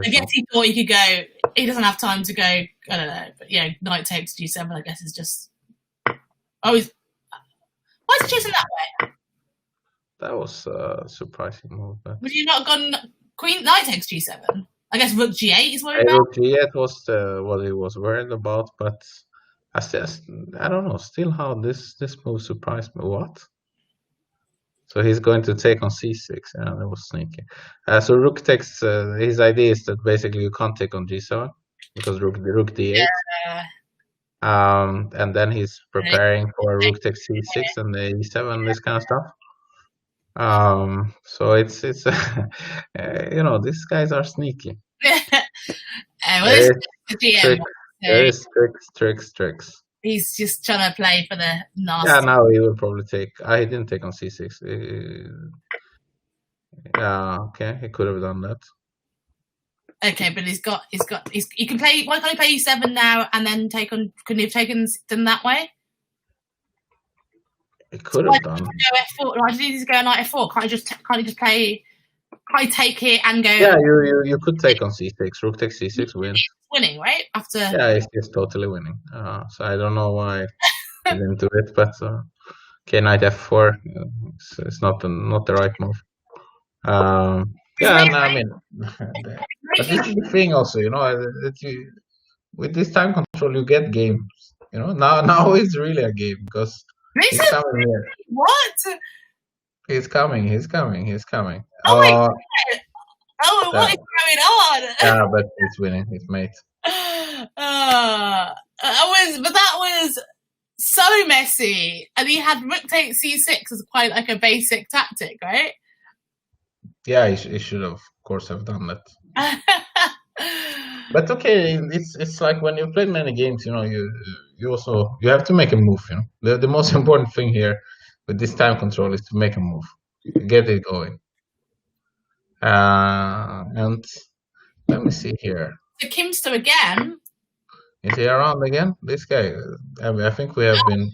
I guess he thought he could go. He doesn't have time to go. I don't know, but knight takes G7. I guess is just. Why is he choosing that way? That was a surprising move. But... Would you not have gone Queen Knight takes G7? I guess Rook G8 is worried about. Rook G8 was what he was worried about, but I don't know. Still, how this move surprised me. What? So he's going to take on C6. Yeah, that was sneaky. So Rook takes. His idea is that basically you can't take on G7 because Rook D8. And then he's preparing for Rook takes C6 and the E7, this kind of stuff. So it's these guys are sneaky. There is tricks. He's just trying to play for the nasty. Yeah, now he will probably take. He didn't take on C6. Yeah, okay, he could have done that. Okay, but he can play. Why can't he play E7 now and then take on? Couldn't he have taken them that way? He could have done. Why did he just go knight F4? Can't he just play? Can't he take it and go? Yeah, you could take on C6. Rook takes C6 wins. He's winning, right? After. Yeah, he's totally winning. So I don't know why he didn't do it, but okay, knight F4. It's not the right move. Yeah, and I mean, but this is the thing also, that with this time control you get games. Now it's really a game because he's coming here. What? He's coming. Oh my God! Oh, what is going on? Yeah, but he's winning. He's mate. That was so messy, and he had Rook take C6 as quite like a basic tactic, right? Yeah, he should have, of course, have done that. But okay, it's like when you play many games, you also have to make a move. The most important thing here with this time control is to make a move, get it going. And let me see here. The Kimster again. Is he around again? This guy. I think we have been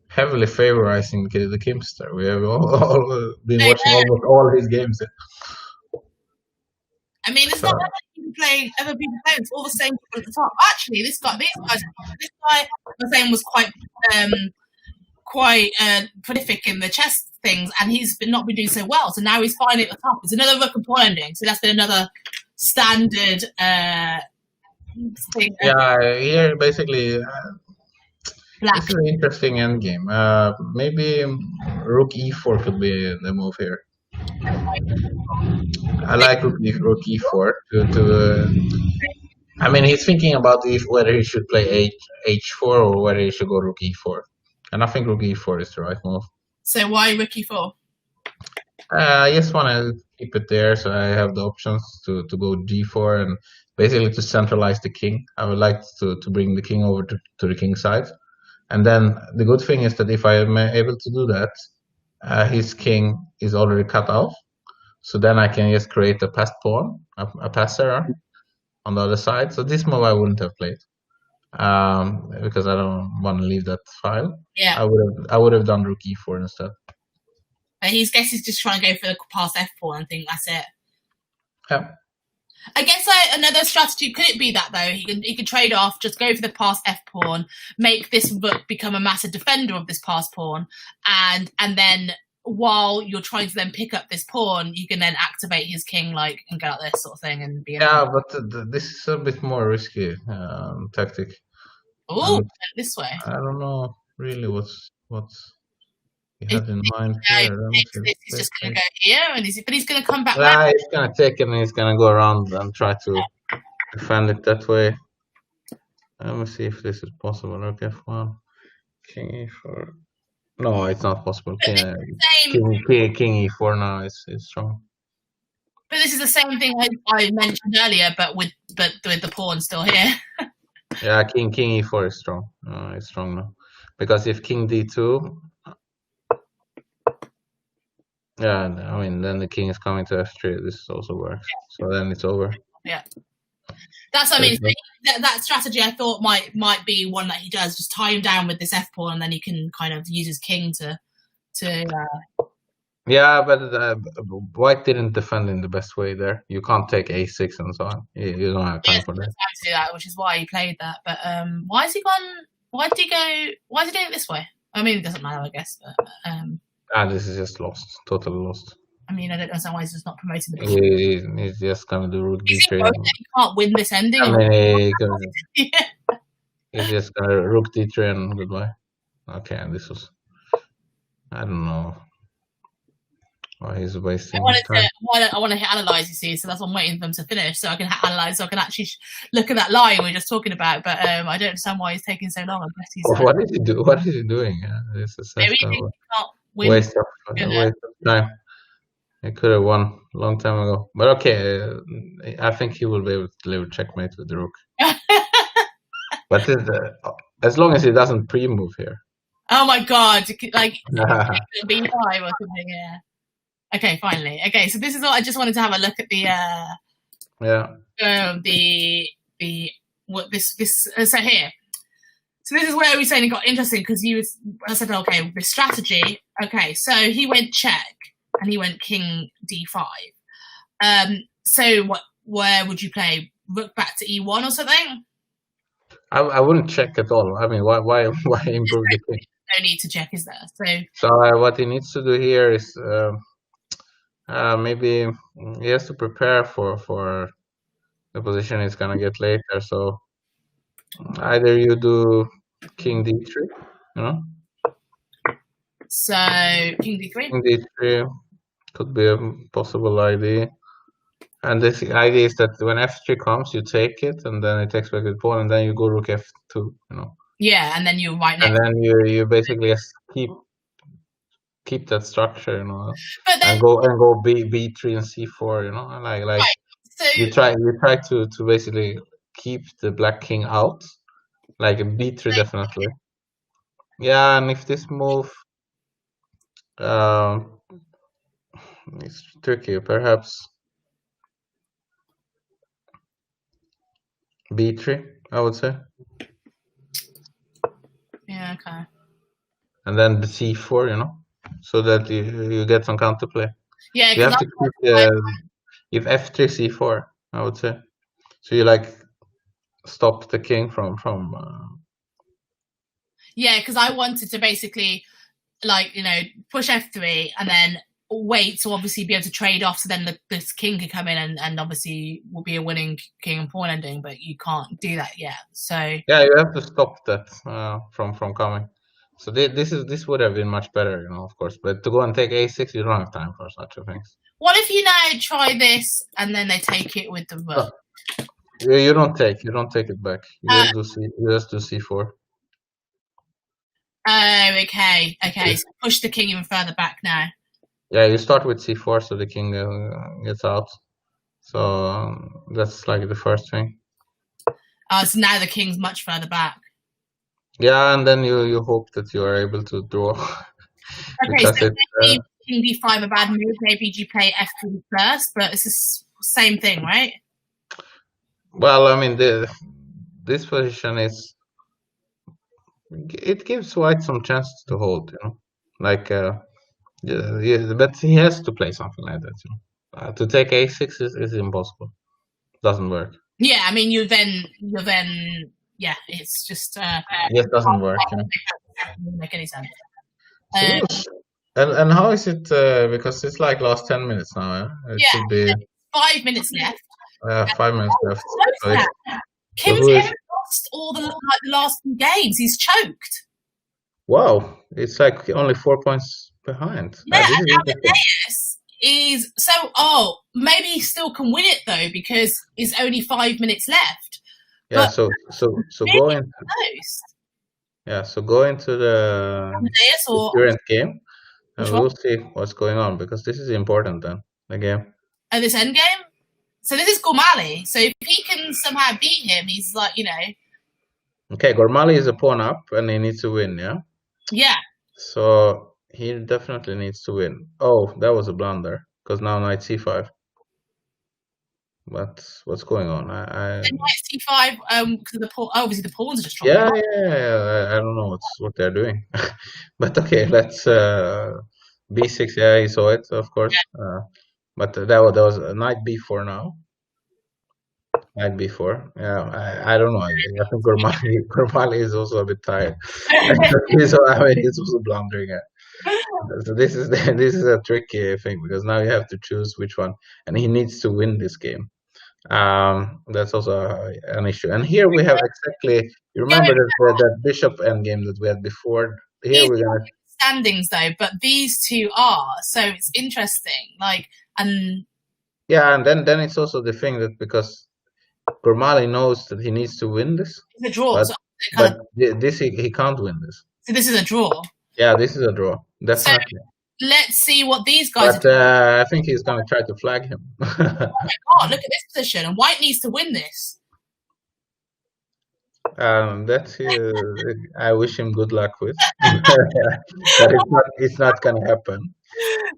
heavily favorizing the Kimster. We have all been watching almost all his games. I mean, it's not that people playing other people playing. It's all the same people at the top. Actually, this guy, the same was quite prolific in the chess things, and he's not been doing so well. So now he's finally at the top. There's another Rook and pawn ending. So that's been another standard thing. Yeah, here basically. This is an interesting endgame. Maybe Rook E4 could be the move here. I like Rook E4 I mean, he's thinking about whether he should play H4 or whether he should go Rook E4. And I think Rook E4 is the right move. So why Rook E4? I just want to keep it there so I have the options to go G4 and basically to centralize the king. I would like to bring the king over to the king side. And then the good thing is that if I am able to do that, his king is already cut off. So then I can just create a passed pawn, a passer on the other side. So this move I wouldn't have played because I don't want to leave that file. Yeah, I would have done Rook E4 instead. He's just trying to go for the pass F pawn and think that's it. Yeah. I guess another strategy could it be that though he could trade off, just go for the pass F pawn, make this rook become a massive defender of this pass pawn, and then while you're trying to then pick up this pawn, you can then activate his king and go like this sort of thing and be. Yeah, but this is a bit more risky tactic. Oh, this way. I don't know really what's he had in mind here. He's just going to go here, but he's going to come back. Yeah, he's going to take it and he's going to go around and try to defend it that way. Let me see if this is possible. Rook F1, King E4. No, it's not possible. King E4 now is strong. But this is the same thing I mentioned earlier, but with the pawn still here. Yeah, king e4 is strong. It's strong now. Because if king d2, yeah, I mean, then the king is coming to f3. This also works. So then it's over. Yeah. That's what I mean. That strategy I thought might be one that he does. Just tie him down with this f pawn, and then he can kind of use his king to. Yeah, but White didn't defend in the best way there. You can't take a6 and so on. You don't have time for that. Time to do that, which is why he played that. But why has he gone? Why did he go? Why is he doing it this way? I mean, it doesn't matter, I guess. But this is just lost, totally lost. I mean, I don't understand why he's just not promoting the. He's just gonna do rook d3. He can't win this ending. I mean, he's just gonna rook d3 and goodbye. Okay, and this was, I don't know. Well, he's wasting time. I want to analyze, you see, so that's why I'm waiting for them to finish, so I can analyze, so I can actually look at that line we were just talking about. But I don't understand why he's taking so long. I guess he's. What is he do? What is he doing? This is maybe he can't win. Waste of time. He could have won a long time ago. But okay, I think he will be able to deliver checkmate with the rook. But as long as he doesn't pre-move here. Oh my god! Like b5 or something. Yeah. Okay, finally. Okay, so this is all. I just wanted to have a look at the. So here. So this is where we saying it got interesting because I said, okay, the strategy. Okay, so he went check and he went king d5. So where would you play? Rook back to e1 or something? I wouldn't check at all. I mean, why improve the king? No need to check, is there? So what he needs to do here is maybe he has to prepare for the position he's gonna get later. So either you do king d3, you know. So king d3. King d3 could be a possible idea. And this idea is that when f3 comes, you take it, and then it takes back the pawn, and then you go rook f2, you know. Yeah, and then you right next. And then you basically just keep that structure, you know, but then, and go b3 and c4, you know, like right. So you try to basically keep the black king out, like b3 definitely. Yeah, and if this move, it's tricky, perhaps. b3, I would say. Yeah, okay. And then the c4, you know, so that you get some counterplay. Yeah, you have to keep if f3 c4, I would say. So you like stop the king from. Yeah, because I wanted to basically, like, you know, push f3 and then wait to obviously be able to trade off, so then this king could come in and obviously will be a winning king and pawn ending, but you can't do that yet. So yeah, you have to stop that from coming. So this would have been much better, you know, of course. But to go and take a6, you don't have time for such a thing. What if you now try this and then they take it with the rook? You don't take it back. You just do c4. Oh, okay. So push the king even further back now. Yeah, you start with c4, so the king gets out. So that's like the first thing. So now the king's much further back. Yeah, and then you hope that you are able to draw. Okay, so maybe king d5 a bad move. Maybe you play f3 first, but it's the same thing, right? Well, I mean, this position is. It gives White some chances to hold, you know, like. Yeah, but he has to play something like that. You know? To take a6 is impossible. Doesn't work. Yeah, I mean, you then, yeah, it's just. It doesn't work. Doesn't make any sense. And how is it? Because it's like last 10 minutes now. It should be 5 minutes left. 5 minutes left. Kim's lost all the last 2 games. He's choked. Wow, it's like only 4 points behind. Yeah, and Amadeus is maybe he still can win it though, because it's only 5 minutes left. Yeah, so go into go into the current game, and we'll see what's going on, because this is important then, the game. this endgame. So this is Gormali. So if he can somehow beat him, he's like, Okay, Gormali is a pawn up, and he needs to win, yeah? Yeah. So he definitely needs to win. Oh, that was a blunder, because now knight c5. But what's going on? Knight c5, because the pawn, obviously the pawns are just dropping. Yeah. I don't know what they're doing. But okay, let's b6. Yeah, he saw it, of course. Yeah. But that was knight b4 now. Knight b4. Yeah, I don't know. I think Gormali is also a bit tired. He's also blundering. So this is a tricky thing, because now you have to choose which one, and he needs to win this game. That's also an issue. And here we have exactly. You remember that bishop endgame that we had before? Here we're gonna standings though, but these two are, so it's interesting. And then it's also the thing that because Gormali knows that he needs to win this. It's a draw. But this he can't win this. So this is a draw. Yeah, this is a draw. Definitely. So let's see what these guys but I think he's going to try to flag him. Oh my God, look at this position. And White needs to win this. I wish him good luck with. But it's not going to happen.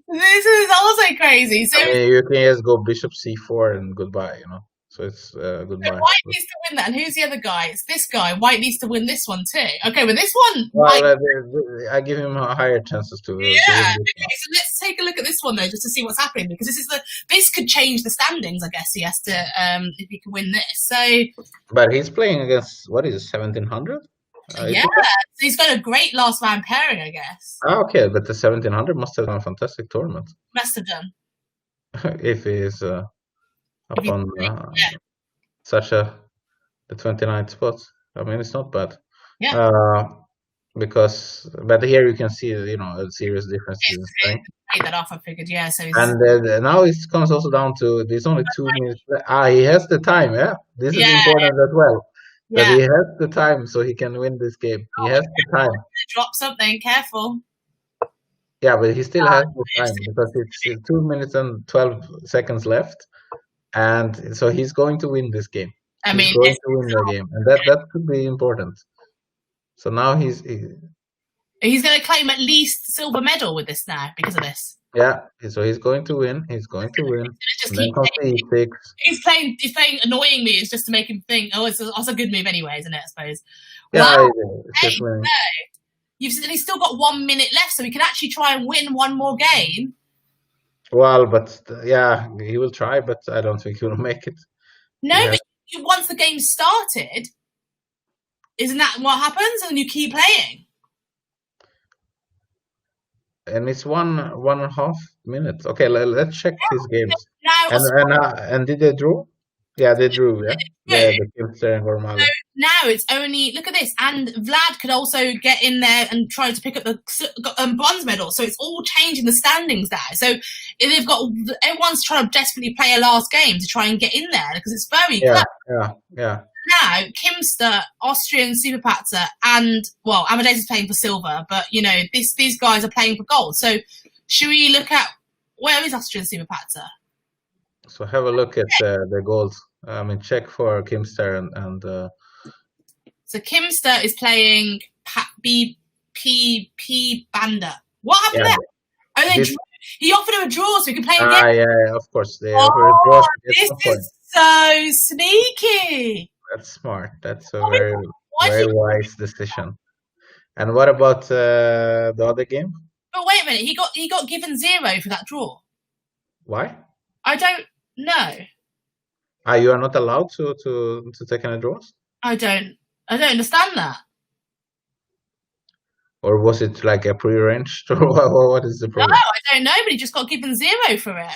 This is also crazy. So you can just go bishop c4 and goodbye, So it's goodbye. So White needs to win that, and who's the other guy? It's this guy. White needs to win this one too. Okay, but this one. Well, I give him higher chances to. Yeah. Okay, so let's take a look at this one though, just to see what's happening, because this could change the standings. I guess he has to if he can win this. So. But he's playing against what is it, 1700? Yeah, so he's got a great last round pairing, I guess. Okay, but the 1700 must have done a fantastic tournament. Must have done. If he is. Upon such the 29th spot. I mean, it's not bad. Yeah. But here you can see, a serious difference in strength. Take that off, I figured, yeah. So and now it comes also down to there's only 2 minutes. He has the time, yeah. This is important as well. That he has the time, so he can win this game. He has the time. Drop something, careful. Yeah, but he still has the time, because it's 2 minutes and 12 seconds left. And so he's going to win this game. He's going to win the game, and that could be important. So now he's going to claim at least silver medal with this now because of this. Yeah, so he's going to win. He's going to win. Just keep e6. He's playing annoying me. It's just to make him think. Oh, it's a good move anyway, isn't it? I suppose. Yeah. Wow. He's still got 1 minute left, so he can actually try and win one more game. Well, but he will try, but I don't think he will make it. No, but once the game started, isn't that what happens? And you keep playing. And it's 1.5 minutes. Okay, let's check his games. And did they draw? Yeah, they drew. Yeah, the Kimster and Gormali. So now it's only, look at this, and Vlad could also get in there and try to pick up the bronze medal. So it's all changing the standings now. So everyone's trying to desperately play a last game to try and get in there, because it's very close. Yeah. Now Kimster, Austrian Super Patter, and Amadeus is playing for silver, but these guys are playing for gold. So should we look at where is Austrian Super Patter? So have a look at the goals. Check for Kimster and. So Kimster is playing BP Banda. What happened there? Oh, he offered him a draw so he could play again. Yeah, of course. They offered a draw. This is so sneaky. That's smart. That's a very wise decision. And what about the other game? But wait a minute, he got given 0 for that draw. Why? I don't know. You are not allowed to take any draws? I don't understand that. Or was it like a prearranged, or what is the problem? No, I don't know, but he just got given 0 for it.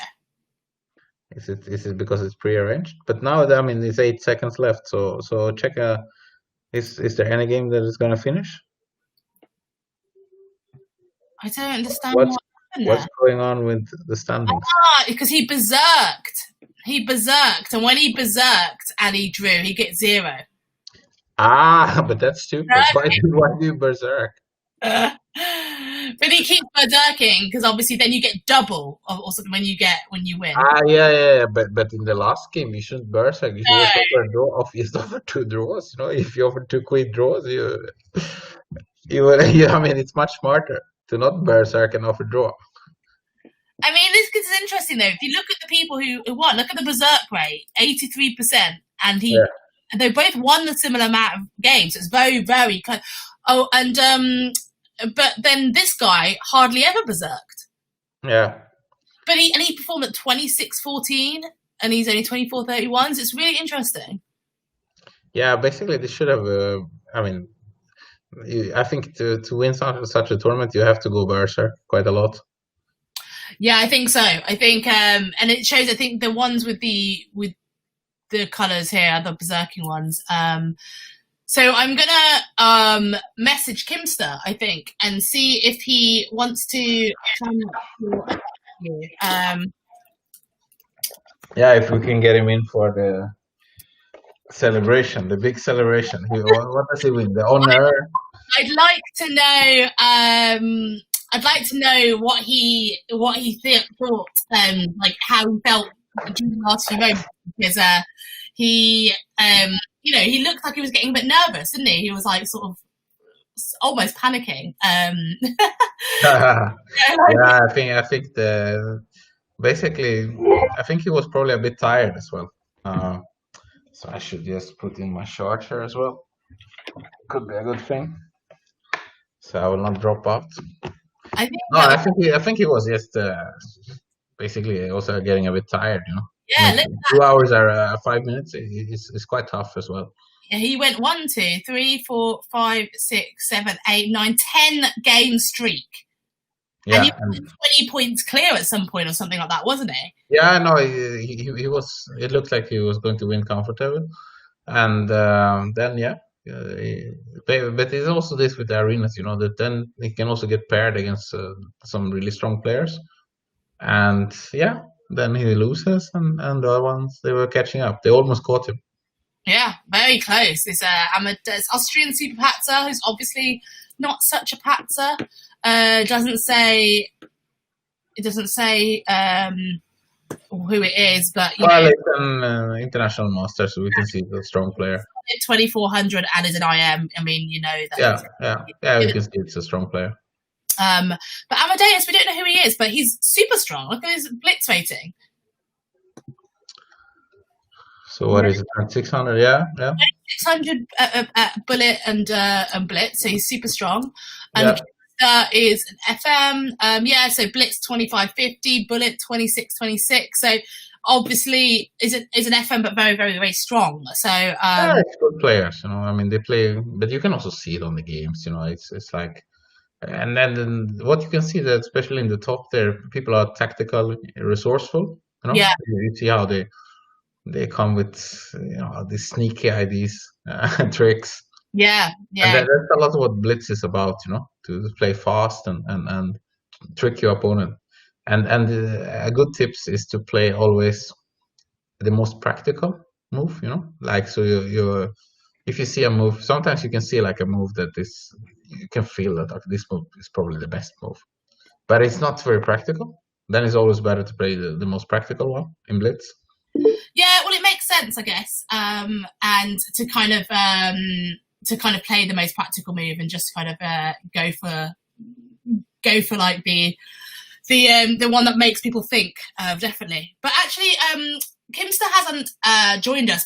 Is it because it's prearranged? But now, it's 8 seconds left, so check. Is there any game that is going to finish? I don't understand what's going on with the standings. Because he berserked, and when he berserked and he drew, he gets 0. But that's stupid. Why do you berserk? But he keeps berserking because obviously then you get double or something when you win. Yeah. But in the last game, you shouldn't berserk. You should just offer a draw. Just offer 2 draws. If you offer 2 quick draws, I mean, it's much smarter to not berserk and offer draw. I mean, this is interesting though. If you look at the people who won, look at the berserk rate, 83%, and they both won a similar amount of games. It's very, very close. Oh, and but then this guy hardly ever berserked. Yeah. But he performed at 26-14, and he's only 24-31. So it's really interesting. Yeah, basically they should have. I mean, I think to win such a tournament, you have to go berserk quite a lot. Yeah, I think so. I think, and it shows. I think the ones with the colours here are the berserking ones. So I'm gonna message Kimster, I think, and see if he wants to come. Yeah, if we can get him in for the celebration, the big celebration. What does he win? The honor. I'd like to know. I'd like to know what he thought, like how he felt during the last few moments, because he he looked like he was getting a bit nervous, didn't he? He was like sort of almost panicking. Yeah, I think basically I think he was probably a bit tired as well. So I should just put in my charger as well. Could be a good thing. So I will not drop out. I think he was just basically also getting a bit tired, Yeah, 2 hours or 5 minutes is quite tough as well. Yeah, he went 1, 2, 3, 4, 5, 6, 7, 8, 9, 10 game streak. Yeah, and he was 20 points clear at some point or something like that, wasn't he? Yeah, no, he was. It looked like he was going to win comfortable, and then but it's also this with the arenas, that then he can also get paired against some really strong players, and then he loses, and the other ones, they were catching up. They almost caught him. Yeah, very close. It's Austrian super patzer, who's obviously not such a patzer. It doesn't say who it is, but it's an international master, so we can see the strong player. 2400 and is an IM. I mean, that. Yeah, we can see it's a strong player. But Amadeus, we don't know who he is, but he's super strong. Look at his Blitz rating. So what is it? 600? Yeah. 600 bullet and Blitz. So he's super strong. And is an FM. So Blitz 2550, bullet 2626. So obviously is an FM, but very, very, very strong. So it's good players. I mean, they play, but you can also see it on the games. It's like, and then what you can see that especially in the top there, people are tactical, resourceful. Yeah. You see how they come with these sneaky ideas, tricks. Yeah. And that's a lot of what Blitz is about, to play fast and trick your opponent. And a good tips is to play always the most practical move, like, so you if you see a move, sometimes you can see like a move that is, you can feel that this move is probably the best move, but it's not very practical. Then it's always better to play the most practical one in Blitz. Yeah, well, it makes sense, I guess, and to kind of play the most practical move and just kind of go for like the one that makes people think, definitely. But actually, Kimster hasn't joined us,